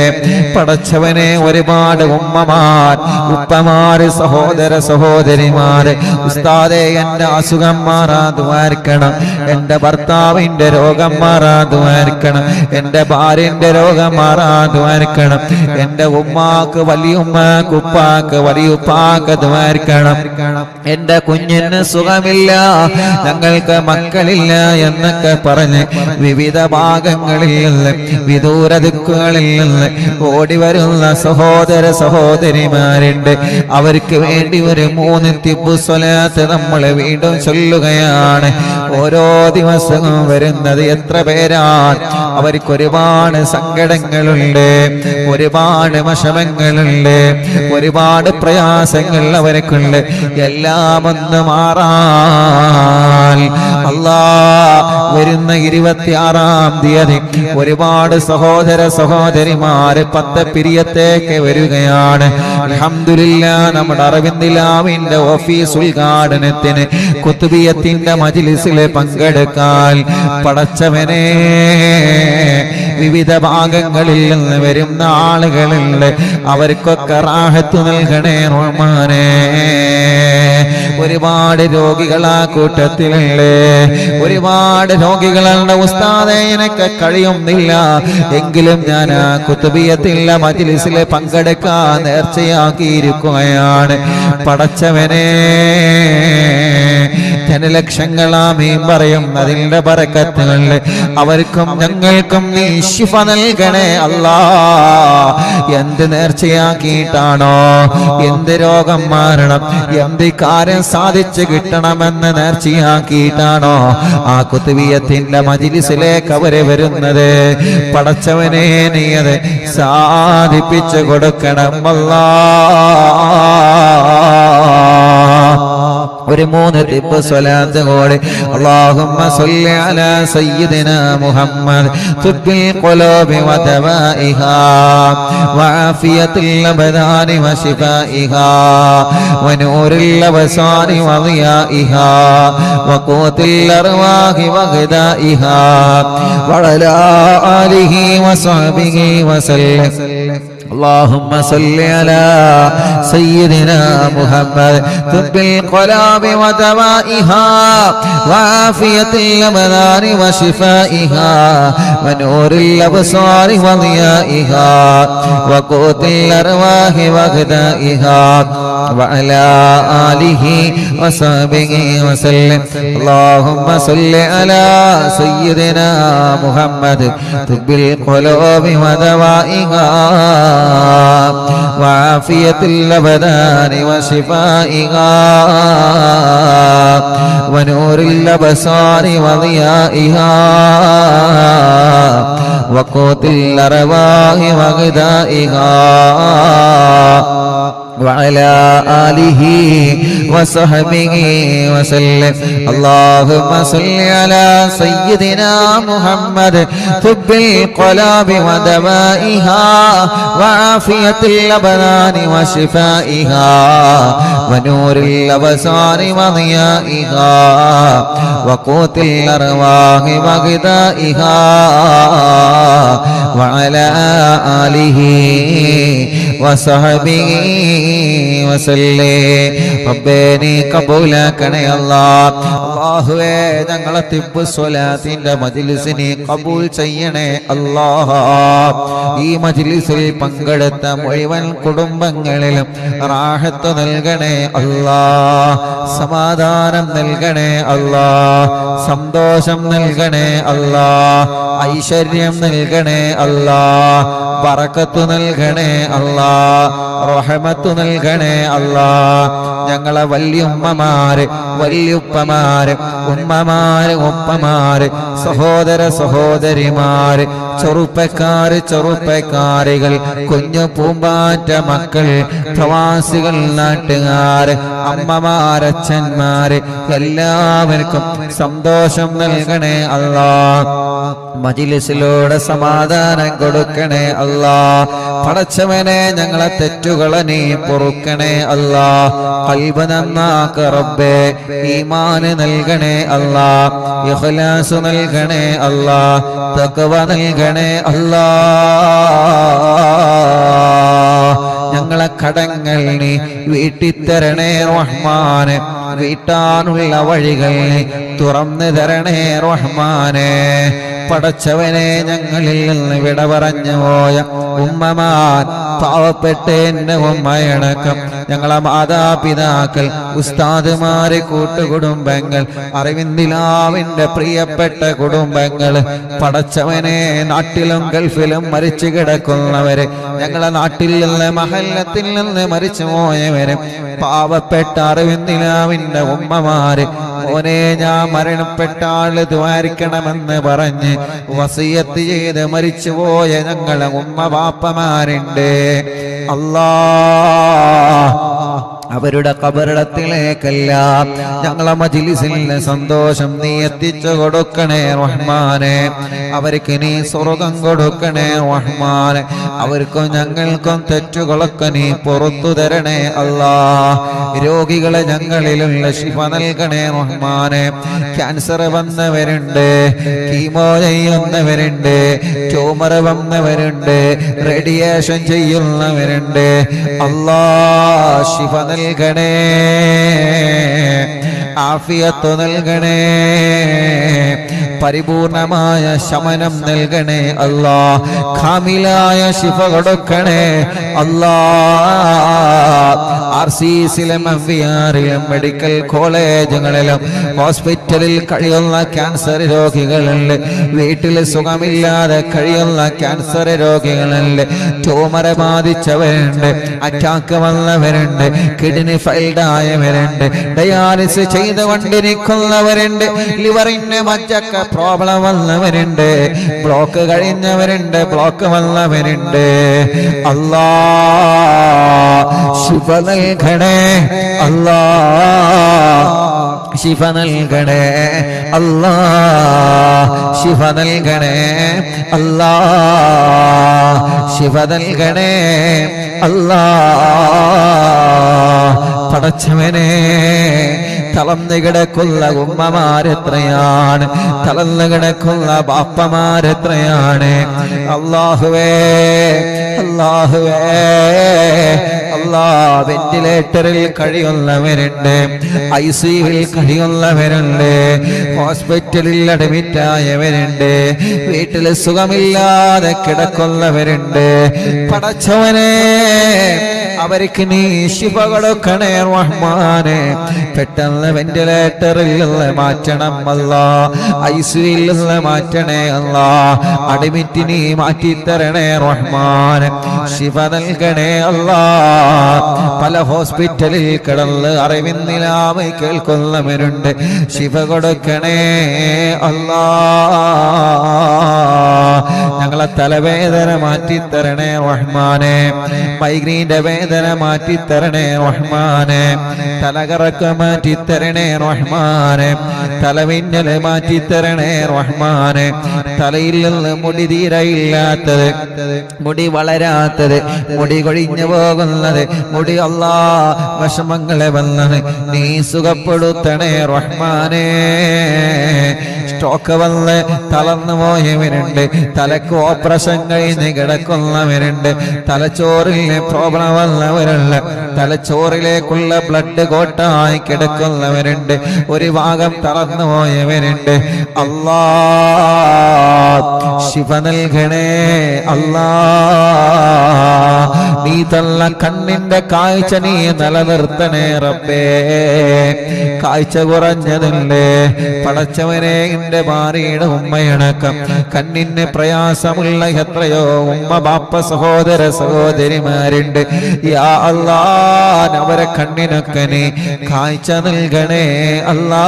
പടച്ചവനെ ഒരുപാട് ഉമ്മമാർ, ഉപ്പമാർ, സഹോദര സഹോദരിമാർ, ഉസ്താദേ എന്റെ അസുഖം മാറാതുവാർക്കണം, എന്റെ ഭർത്താവിന്റെ രോഗം മാറാതുവാർക്കണം, എന്റെ ഭാര്യന്റെ രോഗം മാറാതുവാർക്കണം, എന്റെ ഉമ്മാക്ക് വലിയുമ്മാക്ക് ഉപ്പാക്ക് വലിയുപ്പാക്ക് ദ്വാർക്കണം, എന്റെ കുഞ്ഞിന് സുഖമില്ല, ഞങ്ങൾക്ക് മക്കളില്ല എന്നൊക്കെ പറഞ്ഞ് വിവിധ ഭാഗങ്ങളിൽ നിന്ന് വിദൂര ദിക്കുകളിൽ നിന്ന് ഓടി വരുന്ന സഹോദര സഹോദരിമാരുണ്ട്. അവർക്ക് വേണ്ടി ഒരു 3 തിബ്ബ് സ്വലാത്ത് നമ്മൾ വീണ്ടും ചൊല്ലുകയാണ്. ഓരോ ദിവസവും വരുന്നത് എത്ര പേരാണ്. അവർക്ക് ഒരുപാട് സങ്കടങ്ങളുണ്ട്, ഒരുപാട് വിഷമങ്ങളുണ്ട്, ഒരുപാട് പ്രയാസങ്ങൾ അവർക്കുണ്ട്. എല്ലാം ഒന്ന് മാറാൻ വരുന്ന 26-ാം തീയതി ഒരുപാട് സഹോദര സഹോദരിമാര് പത്തപ്പിരിയത്തേക്ക് വരികയാണ്. അൽഹംദുലില്ലാഹ്, നമ്മുടെ അറബിന്ദിലാവിന്റെ ഓഫീസ് ഉദ്ഘാടനത്തിന് കുത്തുബിയത്തിന്റെ മജ്ലിസിൽ പങ്കെടുക്കാൻ പടച്ചവനെ വിവിധ ഭാഗങ്ങളിൽ നിന്ന് വരുന്ന ആളുകളുണ്ട്. അവർക്കൊക്കെ റാഹത്ത് നൽകണേ റഹ്മാനേ. ഒരുപാട് രോഗികളാ കൂട്ടത്തിലുണ്ട്, ഒരുപാട് രോഗികളുടെ ഉസ്താദേ എനിക്ക് കഴിയുന്നില്ല, എങ്കിലും ഞാൻ ആ കുത്തുബിയത്തിലെ മജ്ലിസിൽ പങ്കെടുക്കാൻ നേർച്ചയാക്കിയിരിക്കുകയാണ്. പടച്ചവനെ ജനലക്ഷങ്ങളാമീൻ പറയും അതിന്റെ ബറക്കത്തുകളിൽ അവർക്കും ഞങ്ങൾക്കും നീ ശിഫ നൽകണേ അല്ലാ. എന്ത് നേർച്ചയാക്കിയിട്ടാണോ, എന്ത് രോഗം മാറണം, എന്ത് കാര്യം സാധിച്ചു കിട്ടണമെന്ന് നേർച്ചയാക്കിയിട്ടാണോ ആ കുത്തുബിയത്തിന്റെ മജ്ലിസിലേക്ക് അവര് വരുന്നത്, പടച്ചവനെ നീ അത് സാധിപ്പിച്ചു കൊടുക്കണം അല്ലാ. ഒരു 3 തിബ് സ്വലാത്ത് കൂടി. അല്ലാഹുമ്മ സ്വല്ലി അലാ സയ്യിദിനാ മുഹമ്മദ് തുബ്ബിൽ ഖുലൂബി വ ദവാഇഹാ വആഫിയത്തുൽ അബ്ദാനി വ ശിഫാഇഹാ വനൂറുൽ അബ്സാരി വ ദിയാഇഹാ വഖൂത്തുൽ അർവാഹി വ ഗദാഇഹാ വഅലാ ആലിഹി വ സ്വഹ്ബിഹി വസല്ലം. اللهم صل على سيدنا محمد طب القلوب ودوائها وعافية الأبدان وشفائها ونور الأبصار وضيائها وقوت الأرواح وغذائها وعلى آله وصحبه وسلم. اللهم صل على سيدنا محمد طب القلوب ودوائها وعافية الأبدان وشفائها ونور الأبصار وضيائها وقوت الأرواح وغذائها وعلى آله وصحبه وسلم. اللهم صل على سيدنا محمد طب القلوب ودوائها وعافية الأبدان وشفائها ونور الأبصار وضيائها وقوت الأرواح وغذائها وعلى آله وصحبه വസല്ലം. റബ്ബേ നീ കബൂലാക്കണേ അല്ലാഹ്. അല്ലാഹുവേ ഞങ്ങളെ തിബ്ബ് സ്വലാത്തിന്റെ മജ്ലിസിനെ കബൂൽ ചെയ്യണേ അല്ലാഹ്. ഈ മജ്ലിസിൽ പങ്കെടുത്ത മുഴുവൻ കുടുംബങ്ങളിലും റാഹത്ത് നൽകണേ അല്ലാഹ്, സമാധാനം നൽകണേ അല്ലാഹ്, സന്തോഷം നൽകണേ അല്ലാഹ്, ഐശ്വര്യം നൽകണേ അല്ലാഹ്, ബറക്കത്ത് നൽകണേ അല്ലാഹ്, റഹ്മത്ത് നൽകണേ അല്ലാഹ്. ഞങ്ങളെ വല്യുമ്മമാര്, വല്യുപ്പമാര്, ഉമ്മമാര്, ഉപ്പമാര്, സഹോദര സഹോദരിമാര്, ചെറുപ്പക്കാര്, ചെറുപ്പക്കാരികൾ, കുഞ്ഞു പൂമ്പാറ്റ മക്കൾ, പ്രവാസികൾ, നാട്ടുകാര്, അമ്മമാരച്ഛന്മാര്, എല്ലാവർക്കും സന്തോഷം നൽകണേ അല്ലാഹ്. മജ്ലിസിലൂടെ സമാധാനം കൊടുക്കണേ അല്ലാഹ്. പടച്ചവനെ ഞങ്ങളെ തെറ്റുകളെ നീ പൊറുക്കണേ അല്ലാഹ്. ഖൽബ് നന്നാക്ക റബ്ബേ, ഈമാന് നൽകണേ അല്ലാഹ്, ഇഖ്ലാസ് നൽകണേ അല്ലാഹ്, തഖ്വ നൽകണേ അല്ലാഹ്. ഞങ്ങളെ കടങ്ങൾ നീ വീട്ടിത്തരണേ റഹ്മാനെ, വീട്ടാനുള്ള വഴികൾ തുറന്നു തരണേ റഹ്മാനെ. പടച്ചവനെ ഞങ്ങളിൽ നിന്ന് വിട പറഞ്ഞു പോയ ഉമ്മമാർ, പാവപ്പെട്ട എന്റെ ഉമ്മയടക്കം ഞങ്ങളെ മാതാപിതാക്കൾ, ഉസ്താദുമാരെ, കൂട്ടുകുടുംബങ്ങൾ, അറിവിന്ദിലാവിന്റെ പ്രിയപ്പെട്ട കുടുംബങ്ങൾ, പടച്ചവനെ നാട്ടിലും ഗൾഫിലും മരിച്ചു കിടക്കുന്നവരെ, ഞങ്ങളെ നാട്ടിൽ നിന്ന് മഹല്ലത്തിൽ നിന്ന് മരിച്ചു പോയവരെ, പാവപ്പെട്ട അറിവിന്ദിലാവിന്റെ ഉമ്മമാര്, മോനെ ഞാൻ മരണപ്പെട്ട ആള് ദ്വാരിക്കണമെന്ന് പറഞ്ഞ് വസിയത്ത് ചെയ്ത് മരിച്ചുപോയ ഞങ്ങളെ ഉമ്മ ബാപ്പമാരുണ്ട്. അല്ലാ, അവരുടെ ഖബറിടത്തിലേക്കെല്ലാം ഞങ്ങളെ മജ്ലിസിലെ സന്തോഷം നീ എത്തിച്ചു കൊടുക്കണേ റഹ്മാനെ. അവർക്ക് നീ സ്വർഗം കൊടുക്കണേ റഹ്മാനെ. അവർക്കും ഞങ്ങൾക്കും തെറ്റുകളൊക്കെ നീ പുറത്തു തരണേ അല്ലാ. രോഗികളെ ഞങ്ങളിലുള്ള ശിഫ നൽകണേ റഹ്മാനെ. ക്യാൻസർ വന്നവരുണ്ട്, കീമോ ചെയ്യുന്നവരുണ്ട്, ട്യൂമർ വന്നവരുണ്ട്, റേഡിയേഷൻ ചെയ്യുന്നവരുണ്ട്. അല്ലാ, ശിഫ നൽകണേ, ആഫിയത്ത് നൽകണേ, പരിപൂർണമായ ശമനം നൽകണേ അല്ലാ. കാമിലായ ശിഫ കൊടുക്കണേ അല്ലാ. RCCയിലും MVRയിലും മെഡിക്കൽ കോളേജുകളിലും ഹോസ്പിറ്റലിൽ കഴിയുന്ന ക്യാൻസർ രോഗികളുണ്ട്, വീട്ടിൽ സുഖമില്ലാതെ കഴിയുന്ന ക്യാൻസർ രോഗികളുണ്ട്, ട്യൂമർ ബാധിച്ചവരുണ്ട്, അറ്റാക്ക് വന്നവരുണ്ട്, കിഡ്നി ഫെയിൽഡ് ആയവരുണ്ട്, ഡയാലിസിസ് ചെയ്തുകൊണ്ടിരിക്കുന്നവരുണ്ട്, ലിവറിന് മജ്ജക്ക് പ്രോബ്ലം വന്നവരുണ്ട്, ബ്ലോക്ക് കഴിഞ്ഞവരുണ്ട്, ബ്ലോക്ക് വന്നവരുണ്ട്. അല്ലാ, ശിഫ നൽകണേ അല്ലാ, ശിഫ നൽകണേ അല്ലാ, ശിഫ നൽകണേ അല്ലാ, ശിഫ നൽകണേ അല്ലാ. പടച്ചവനെ, തളർന്നു കിടക്കുന്ന ഉമ്മമാരെത്രയാണ്, തളർന്നു കിടക്കുന്ന ബാപ്പമാരെത്രയാണ്. അല്ലാഹുവേ, അല്ലാഹുവേ, അല്ലാ, വെന്റിലേറ്ററിൽ കഴിയുന്നവരുണ്ട്, ICUവിൽ കഴിയുന്നവരുണ്ട്, ഹോസ്പിറ്റലിൽ അഡ്മിറ്റ് ആയവരുണ്ട്, വീട്ടിൽ സുഖമില്ലാതെ കിടക്കുന്നവരുണ്ട്. പടച്ചവനെ, അവർക്ക് നീ ശിഫ കൊടുക്കണേ റഹ്മാനെ. പെട്ടെന്ന് വെന്റിലേറ്ററിൽ നിന്ന് മാറ്റണം അല്ലാ, ICUവിൽ നിന്ന് മാറ്റണേ അല്ലാ, അഡ്മിറ്റ് നീ മാറ്റിത്തരണേ റഹ്മാനെ. ശിഫ നൽകണേ അല്ലാ. പല ഹോസ്പിറ്റലിൽ കിടന്ന് അറിവിന്നിലാമ കേൾക്കുന്നവരുണ്ട്, ശിഫ കൊടുക്കണേ അല്ലാ. ഞങ്ങളെ തലവേദന മാറ്റിത്തരണേ റഹ്മാനെ, മൈഗ്രീന്റെ വേദന മാറ്റിത്തരണേ റഹ്മാനെ, തലകറക്കം മാറ്റിത്തരണേ റഹ്മാനെ, തലമിന്നല് മാറ്റിത്തരണേ റഹ്മാനെ, തലയിൽ നിന്ന് മുടി തീരയില്ലാത്തത്, മുടി വളരാത്തത്, മുടി കൊഴിഞ്ഞു പോകുന്നത്, മുടി അല്ലാ വിഷമങ്ങളെ വന്നത് നീ സുഖപ്പെടുത്തണേ റഹ്മാനെ. സ്ട്രോക്ക് വന്ന് തളർന്നു പോയവരുണ്ട്, തലക്ക് ഓപ്പറേഷൻ കഴിഞ്ഞ് കിടക്കുന്നവരുണ്ട്, തലച്ചോറിലെ പ്രോബ്ലം വന്നവരുണ്ട്, തലച്ചോറിലേക്കുള്ള ബ്ലഡ് കോട്ടായി കിടക്കുന്നവരുണ്ട്, ഒരു ഭാഗം തളർന്നു പോയവരുണ്ട്. അല്ലാ, ശിഫ നൽകണേ അല്ലാ. നീ തന്ന കണ്ണിന്റെ കാഴ്ച നീ നിലനിർത്തണേ റബ്ബേ. കാഴ്ച കുറഞ്ഞതല്ലേ പടച്ചവനെ, എന്റെ ഭാര്യയുടെ ഉമ്മയടക്കം കണ്ണിന് പ്രയാസമുള്ള എത്രയോ ഉമ്മ ബാപ്പ സഹോദര സഹോദരിമാരുണ്ട്. യാ അല്ലാ, അവരെ കണ്ണിനൊക്കെ നീ കാഴ്ച നൽകണേ അല്ലാ.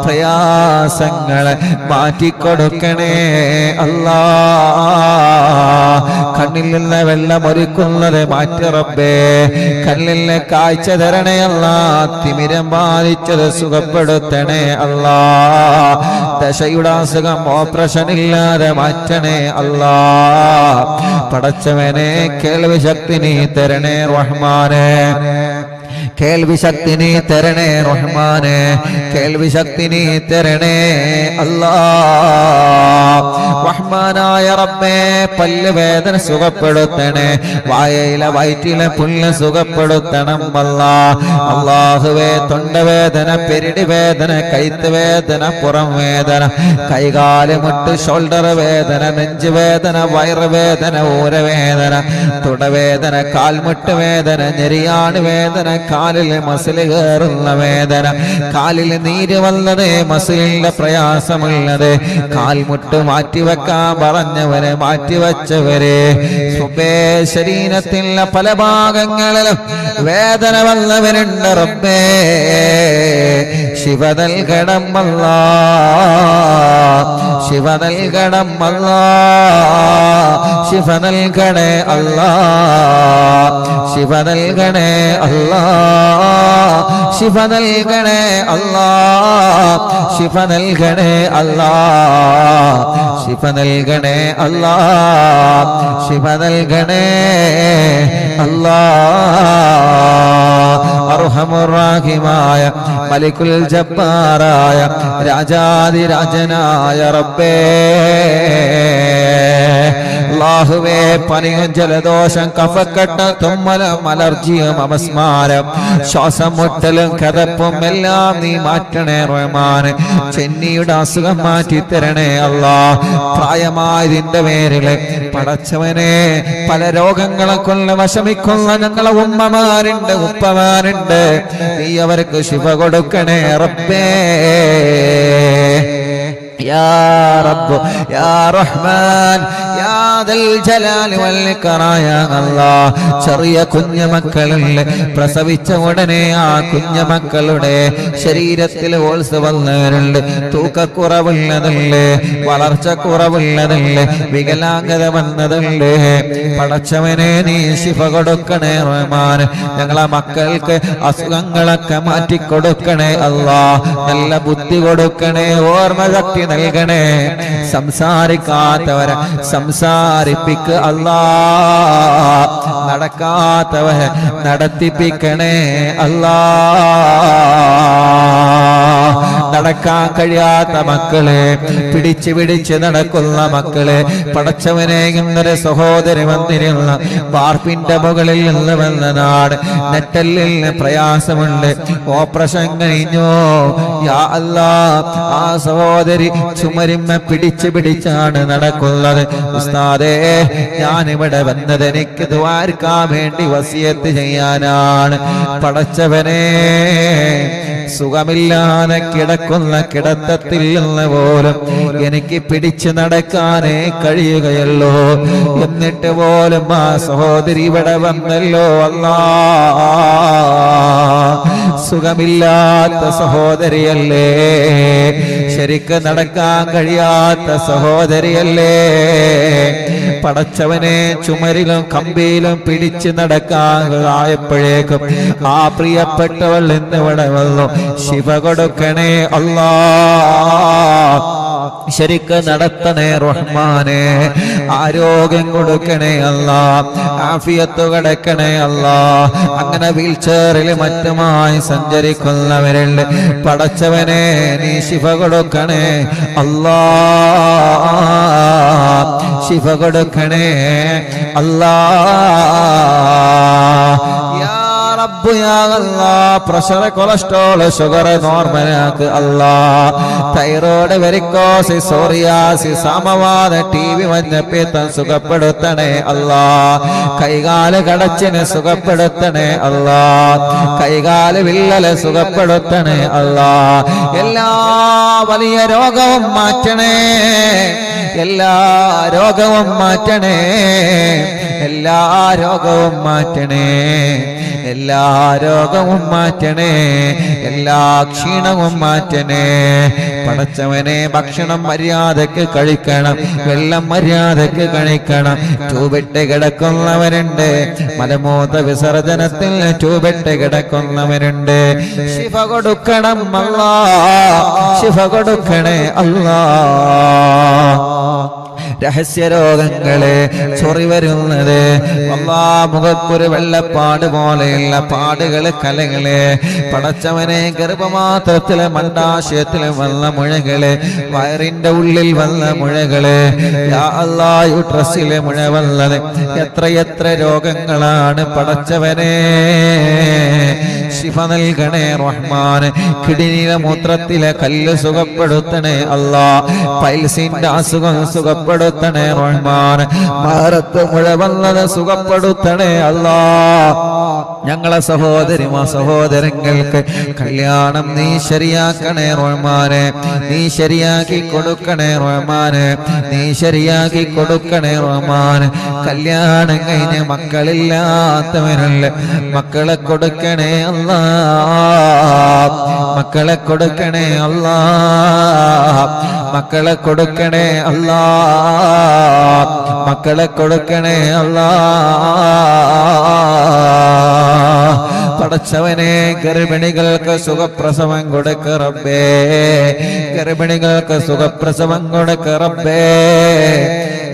പ്രയാസങ്ങളെ മാറ്റിക്കൊടുക്കണേ അല്ലാ. കണ്ണിൽ നിന്ന് വെള്ളം ഒരുക്കുന്നത് മാറ്റി റബ്ബേ. കണ്ണിൽ നിന്ന് കാഴ്ച തരണേ അല്ലാ. തിമിരം ബാധിച്ചത് സുഖപ്പെടുത്തണേ അല്ലാ. ദശയുടെ അസുഖം ഓപ്പറേഷൻ ഇല്ലാതെ മാറ്റണേ അല്ലാ. പടച്ചവനെ, കേൾവി ശക്തി നീ തരണേ റഹ്മാനെ. കേൾവി ശക്തി നീ തരണേ റഹ്മാനെ. കേൾവി ശക്തി നീ തരണേ അല്ലാ. റഹ്മാനായ റബ്ബേ പല്ലുവേദന സുഖപ്പെടുത്തണേ, വായയിലെ വയറ്റിലെ പുല്ല് സുഖപ്പെടുത്തണം അല്ലാ. അല്ലാഹുവേ തൊണ്ടവേദന, പെരിടി വേദന, കൈത്ത് വേദന, പുറം വേദന, കൈകാല് മുട്ട് ഷോൾഡർ വേദന, നെഞ്ചുവേദന, വയറുവേദന, ഊരവേദന, തുടവേദന, കാൽമുട്ട് വേദന, ഞെരിയാട് വേദന, കാലിൽ മസിൽ കയറുന്ന വേദന, കാലിൽ നീര് വന്നത്, മസിലിന്റെ പ്രയാസമുള്ളത്, കാൽമുട്ട് മാറ്റിവെക്കാൻ പറഞ്ഞവരെ മാറ്റിവെച്ചവരെ, ശരീരത്തിലെ പല ഭാഗങ്ങളിലും വേദന വന്നവരുണ്ട് റബ്ബേ, ശിവ നൽകണം അല്ലാ, ശിവ നൽകണം അല്ലാ, ശിവ നൽകണേ അല്ലാ, ശിവ നൽകണേ അല്ലാ, ശിവ നൽകണേ അല്ലാ, ശിവ നൽകണേ അല്ലാ, ശിവ നൽകണേ അല്ലാ, ശിവ നൽകണേ അല്ലാ. അർഹമുർ-റഹീമായ മലിക്കുൽ ജബ്ബാറായ രാജാതിരാജനായ റബ്ബേ, അല്ലാഹുവേ പനിയും ജലദോഷം കഫക്കെട്ട് തുമ്മലും അലർജിയും അപസ്മാരം ശ്വാസം മുട്ടലും കഥപ്പും എല്ലാം നീ മാറ്റണേ റഹ്മാനെ. ചെന്നിയുടെ അസുഖം മാറ്റിത്തരണേ അല്ലാ. പ്രായമായതിന്റെ പേരില് പടച്ചവനെ പല രോഗങ്ങളെ കൊണ്ട് വിഷമിക്കുന്ന ഞങ്ങളെ ഉമ്മമാരുണ്ട്, ഉപ്പമാരുണ്ട്, നീ അവർക്ക് ശിഫ കൊടുക്കണേ റബ്ബേ. യാ റബ്ബ് യാ റഹ്മാൻ യാ ദൽ ജലാലി വൽ ഇക്റാം യാ അല്ലാഹ്. ചെറിയ കുഞ്ഞുമക്കളുടെ പ്രസവിച്ച ഉടനെ ആ കുഞ്ഞുമക്കളുടെ ശരീരത്തിൽ ഓൾസ് വന്നവരുണ്ട്, തൂക്കക്കുറവുള്ളതുണ്ട്, വളർച്ച കുറവുള്ളതുണ്ട്, വികലാംഗത വന്നതുണ്ട്. പടച്ചവനെ നീ ശിഫ കൊടുക്കണേ റഹ്മാൻ. ഞങ്ങളെ മക്കൾക്ക് അസുഖങ്ങളൊക്കെ മാറ്റിക്കൊടുക്കണേ അല്ലാഹ്. നല്ല ബുദ്ധി കൊടുക്കണേ, ഓർമ്മ ശക്തി നൽകണേ. സംസാരിക്കാത്തവരെ സംസാരിപ്പിക്ക് അല്ലാ, നടക്കാത്തവരെ നടത്തിപ്പിക്കണേ അല്ലാ. നടക്കാൻ കഴിയാത്ത മക്കളെ, പിടിച്ച് പിടിച്ച് നടക്കുന്ന മക്കളെ പടച്ചവനെ, ഇന്നൊരു സഹോദരി വന്നിരുന്ന വാർപ്പിന്റെ മുകളിൽ നിന്ന് വന്ന നാട്, നെറ്റലിന് പ്രയാസമുണ്ട്, ഓപ്പറേഷൻ കഴിഞ്ഞോ യാ അല്ലാ. ആ സഹോദരി ചുമരിമ്മ പിടിച്ച് പിടിച്ചാണ് നടക്കുന്നത്. ഉസ്താദേ, ഞാനിവിടെ വന്നത് എനിക്ക് ദ്വാരക്കാൻ വേണ്ടി വസിയത്ത് ചെയ്യാനാണ്. പടച്ചവനെ, സുഖമില്ലാതെ കിടക്കുന്ന കിടത്തത്തിൽ നിന്ന് പോലും എനിക്ക് പിടിച്ചു നടക്കാനേ കഴിയുകയല്ലോ. എന്നിട്ട് പോലും ആ സഹോദരി ഇവിടെ വന്നല്ലോ അല്ലാ. സുഖമില്ലാത്ത സഹോദരിയല്ലേ, ശരിക്ക് നടക്കാൻ കഴിയാത്ത സഹോദരിയല്ലേ. പടച്ചവനെ, ചുമരിലും കമ്പിയിലും പിടിച്ചു നടക്കാൻ ആയപ്പോഴേക്കും ആ പ്രിയപ്പെട്ടവൾ ഇന്നിവിടെ വന്നു. ശിവ കൊടുക്കണേ അല്ലാ, ശരിക്ക് നടത്തണേ റഹ്മാനെ. ആരോഗ്യം കൊടുക്കണേ അല്ലാ, ആഫിയത്ത് കൊടുക്കണേ അല്ലാ. അങ്ങനെ വീൽ ചെയറിൽ മറ്റുമായി സഞ്ചരിക്കുന്നവരുണ്ട്, പടച്ചവനെ നീ ശിഫ കൊടുക്കണേ അല്ലാ, ശിഫ കൊടുക്കണേ അല്ലാ. റബ്ബ് യാ അല്ലാഹ്, പ്രഷർ, കൊളസ്ട്രോൾ, ഷുഗർ നോർമലാക്ക് അല്ലാ. തൈറോയ്ഡ്, വെരിക്കോസ്, സോറിയാസിസ്, സമവാത, ടി.ബി, മഞ്ഞപ്പിത്തം സുഖപ്പെടുത്തണേ അല്ലാ. കൈകാല് കടച്ചിന് സുഖപ്പെടുത്തണേ അല്ലാ. കൈകാല് വിള്ളല് സുഖപ്പെടുത്തണേ അല്ലാ. എല്ലാ വലിയ രോഗവും മാറ്റണേ, എല്ലാ രോഗവും മാറ്റണേ, എല്ലാ രോഗവും മാറ്റണേ, എല്ലാ രോഗവും മാറ്റണേ, എല്ലാ ക്ഷീണവും മാറ്റണേ. പടച്ചവനെ, ഭക്ഷണം മര്യാദക്ക് കഴിക്കണം, വെള്ളം മര്യാദക്ക് കഴിക്കണം. ട്യൂബിട്ട് കിടക്കുന്നവരുണ്ട്, മലമൂത്ര വിസർജനത്തിൽ ട്യൂബിട്ട് കിടക്കുന്നവരുണ്ട്. ശിഫ കൊടുക്കണം അല്ലാ, ശിഫ കൊടുക്കണേ അല്ലാ. രഹസ്യരോഗങ്ങള് ചൊറി വരുന്നത് മുഖത്തൊരു വെള്ളപ്പാട് പോലെയുള്ള പാടുകള് കലകള് പടച്ചവനെ ഗർഭമാത്രത്തിലെ മണ്ടാശയത്തിലെ വന്ന മുഴകള് വയറിന്റെ ഉള്ളിൽ വന്ന മുഴകള് യാ അല്ലാഹ് യൂട്രസിലെ മുഴ വന്നത് എത്രയെത്ര രോഗങ്ങളാണ് പടച്ചവനെ ശിഫ നൽകണേ റഹ്മാൻ കിഡ്നിയിലെ മൂത്രത്തിലെ കല്ല് സുഖപ്പെടുത്തണേ അല്ലാഹ് പൈൽസിന്റെ അസുഖം സുഖപ്പെടുത്തണേ റഹ്മാൻ ഭാരത്ത് മുഴ വന്നത് സുഖപ്പെടുത്തണേ അല്ലാഹ് ഞങ്ങളെ സഹോദരങ്ങൾക്ക് കല്യാണം നീ ശരിയാക്കണേ റഹ്മാനെ നീ ശരിയാക്കി കൊടുക്കണേ റഹ്മാനെ നീ ശരിയാക്കി കൊടുക്കണേ റഹ്മാൻ കല്യാണം കഴിഞ്ഞ് മക്കളില്ലാത്തവരല്ല മക്കളെ കൊടുക്കണേ അല്ലാഹ് മക്കളെ കൊടുക്കണേ അല്ലാഹ് മക്കളെ കൊടുക്കണേ അല്ലാഹ് മക്കളെ കൊടുക്കണേ അല്ലാഹ് പടച്ചവനെ ഗർഭിണികൾക്ക് സുഖപ്രസവം കൊടുക്ക റബ്ബേ ഗർഭിണികൾക്ക് സുഖപ്രസവം കൊടുക്ക റബ്ബേ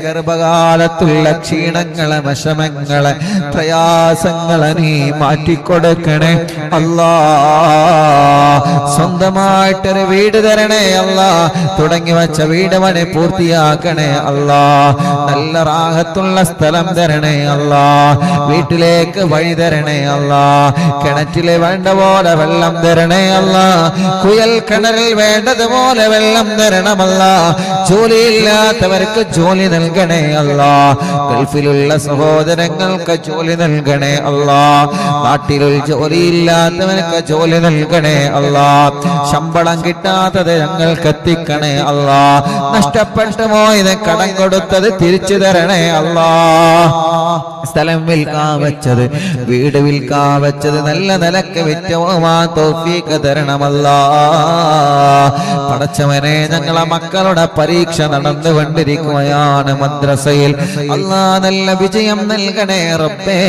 ഗർഭകാലത്തുള്ള ക്ഷീണങ്ങളെ വിഷമങ്ങളെ പ്രയാസങ്ങളെ നീ മാറ്റിക്കൊടുക്കണേ അല്ലാഹ് സ്വന്തമായിട്ടൊരു വീട് തരണേ അല്ലാഹ് തുടങ്ങി വെച്ച വീട് പണി പൂർത്തിയാക്കണേ അല്ലാഹ് നല്ല റാഹത്തുള്ള സ്ഥലം തരണേ അല്ലാഹ് വീട്ടിലേക്ക് വഴി തരണേ അല്ലാഹ് കിണറ്റിലെ വേണ്ട പോലെ വെള്ളം തരണേ അല്ലാഹ് കുയൽ കിണറിൽ വേണ്ടതുപോലെ വെള്ളം തരണമല്ലാഹ് ജോലിയില്ലാത്തവർക്ക് ജോലി നൽകണേ അല്ലാഹ് ഗൾഫിലുള്ള സഹോദരങ്ങൾക്ക് ജോലി നൽകണേ അല്ലാഹ് നാട്ടിൽ ജോലിയില്ലാത്തവർക്ക് ജോലി നൽകണേ അല്ലാഹ് ശമ്പളം കിട്ടാത്തത് ഞങ്ങൾക്ക് എത്തിക്കണേ അല്ലാഹ് നഷ്ടപ്പെട്ടു പോയത് കടം കൊടുത്തത് തിരിച്ചു തരണേ അല്ലാഹ് സ്ഥലം വിൽക്കാൻ വെച്ചത് വീട് വിൽക്കാൻ വെച്ചത് നല്ല നിലക്ക് വിറ്റവുമാ തൗഫീഖ് തരണമല്ലാഹ് പടച്ചവനെ ഞങ്ങളെ മക്കളുടെ പരീക്ഷ നടന്നുകൊണ്ടിരിക്കുകയാണ് മദ്രസയിൽ അല്ലാഹ് നല്ല വിജയം നൽകണേ റബ്ബേ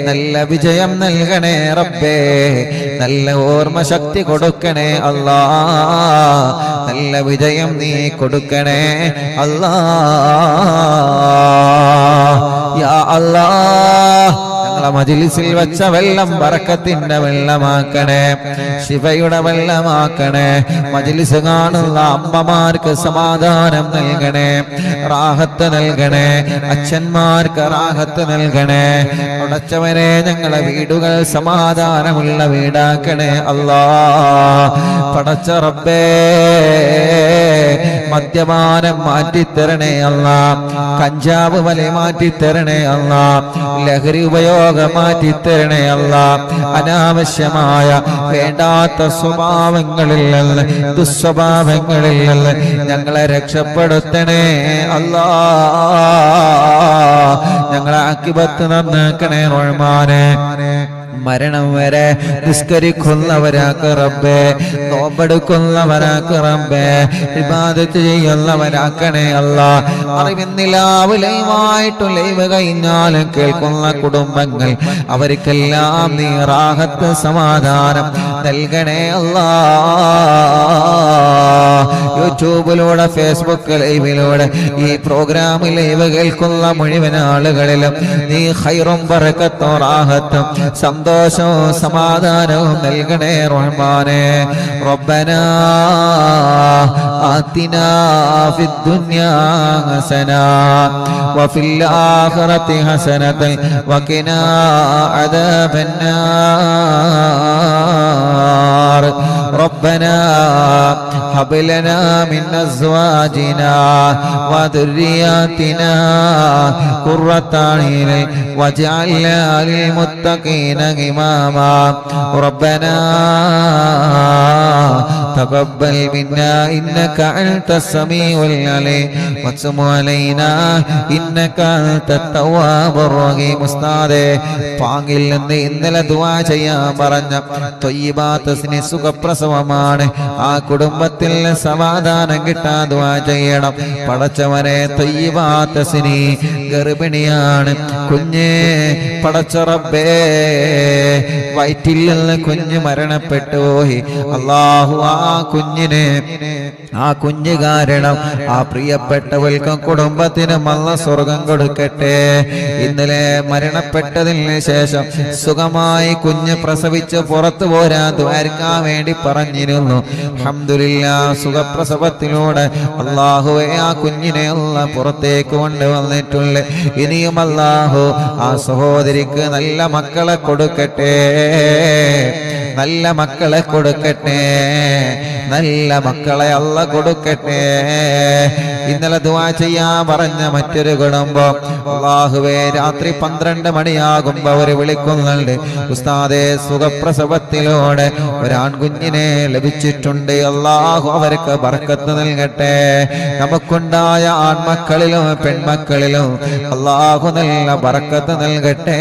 നല്ല വിജയം നൽകണേ റബ്ബേ നല്ല ഓർമ്മ ശക്തി കൊടുക്കണേ അല്ലാഹ് നല്ല വിജയം നീ കൊടുക്കണേ അല്ലാഹ് യാ അല്ലാഹ് ഞങ്ങളെ മജ്‌ലിസിൽ വെച്ച വെള്ളം ബറക്കത്തിന്റെ വെള്ളമാക്കണേ ശിഫയുടെ വെള്ളമാക്കണേ മജ്‌ലിസ് കാണുന്ന അമ്മമാർക്ക് സമാധാനം നൽകണേ റാഹത്ത് നൽകണേ അച്ഛന്മാർക്ക് റാഹത്ത് നൽകണേ പടച്ചവനെ ഞങ്ങളെ വീടുകൾ സമാധാനമുള്ള വീടാക്കണേ അല്ലാഹ് പടച്ച റബ്ബേ മദ്യപാനം മാറ്റിത്തരണേ അല്ലാഹ് കഞ്ചാവ് വലി മാറ്റിത്തരണേ അല്ലാഹ് ലഹരി ഉപയോഗം മാറ്റിത്തരണേ അല്ലാഹ് അനാവശ്യമായ വേണ്ടാത്ത സ്വഭാവങ്ങളിൽ നിന്ന് ദുസ്വഭാവങ്ങളിൽ നിന്ന് ഞങ്ങളെ രക്ഷപ്പെടുത്തണേ അല്ലാഹ് ഞങ്ങളെ ആഖിബത്ത് നന്നാക്കണേ റഹ്മാനേ മരണം വരെ നിസ്കരിക്കുന്നവരാക്ക് റബ്ബേ നോമ്പെടുക്കുന്നവരാക്ക് റബ്ബേ ഇബാദത്ത് ചെയ്യുന്നവരാക്കണേ അല്ലാഹ് അറിവിന്നിലാവ് ലൈവായിട്ട് ലൈവ് കഴിഞ്ഞാലും കേൾക്കുന്ന കുടുംബങ്ങൾ അവർക്കെല്ലാം നീ റാഹത്ത് സമാധാനം നൽകണേ അല്ലാഹ് യൂട്യൂബിലൂടെ ഫേസ്ബുക്ക് ലൈവിലൂടെ ഈ പ്രോഗ്രാം ലൈവ് കേൾക്കുന്ന മുഴുവൻ ആളുകളിലും നീ ഖൈറും ബറക്കത്തും റാഹത്തും സന്തോഷവും സമാധാനവും നൽകണേ റഹ്മാനേ റബ്ബനാ ആതിനാ ഫിദ്ദുനിയാ ഹസന വഫിൽ ആഖിറതി ഹസനതൻ വഖിനാ അദാബന്നാർ ربنا هب لنا من أزواجنا وذرياتنا قرة أعين واجعلنا للمتقين إماما ربنا تقبل منا إنك أنت السميع العليم وتب علينا إنك أنت التواب الرحيم ഉസ്താദേ പാങ്ങിൽ നിന്ന് ഇന്നലെ ദുആ ചെയ്യാൻ പറഞ്ഞ ത്വയ്യിബാത്ത് സുഖപ്രസവം പ്രസവമാണ്. ആ കുടുംബത്തിൽ സമാധാനം കിട്ടാൻ ദുആ ചെയ്യണം. പടച്ചവനെ തയ്യിബാത്തസിനി ഗർഭിണിയാണ്, കുഞ്ഞ് പടച്ച റബ്ബേ വയറ്റിൽ നിന്ന് കുഞ്ഞ് മരണപ്പെട്ടു പോയി. അല്ലാഹു ആ കുഞ്ഞ് കാരണം ആ പ്രിയപ്പെട്ടവൾക്കും കുടുംബത്തിനും അല്ലാഹ് സ്വർഗം കൊടുക്കട്ടെ. ഇന്നലെ മരണപ്പെട്ടതിന് ശേഷം സുഖമായി കുഞ്ഞ് പ്രസവിച്ച് പുറത്തു പോരാൻ ദ്വാരക്കാൻ വേണ്ടി പറഞ്ഞിരുന്നു. അൽഹംദുലില്ലാഹ് സുഖപ്രസവത്തിലൂടെ അല്ലാഹുവേ ആ കുഞ്ഞിനെ അല്ലാഹ് പുറത്തേക്ക് കൊണ്ടുവന്നിട്ടുണ്ട്. ഇനിയും അല്ലാഹു ആ സഹോദരിക്ക് നല്ല മക്കളെ കൊടുക്കട്ടെ, നല്ല മക്കളെ കൊടുക്കട്ടെ, നല്ല മക്കളെ അല്ലാഹ് കൊടുക്കട്ടെ. ഇന്നലെ ദുആ ചെയ്യാൻ പറഞ്ഞ മറ്റൊരു കുടുംബം, അല്ലാഹുവേ രാത്രി 12 മണിയാകുമ്പോ അവര് വിളിക്കുന്നുണ്ട്, ഉസ്താദേ സുഖപ്രസവത്തിലൂടെ ഒരാൺകുഞ്ഞിനെ ലഭിച്ചിട്ടുണ്ട്, അല്ലാഹു അവർക്ക് ബർക്കത്ത് നൽകട്ടെ. നമുക്കുണ്ടായ ആൺമക്കളിലും പെൺമക്കളിലും അല്ലാഹു നല്ല ബർക്കത്ത് നൽകട്ടെ.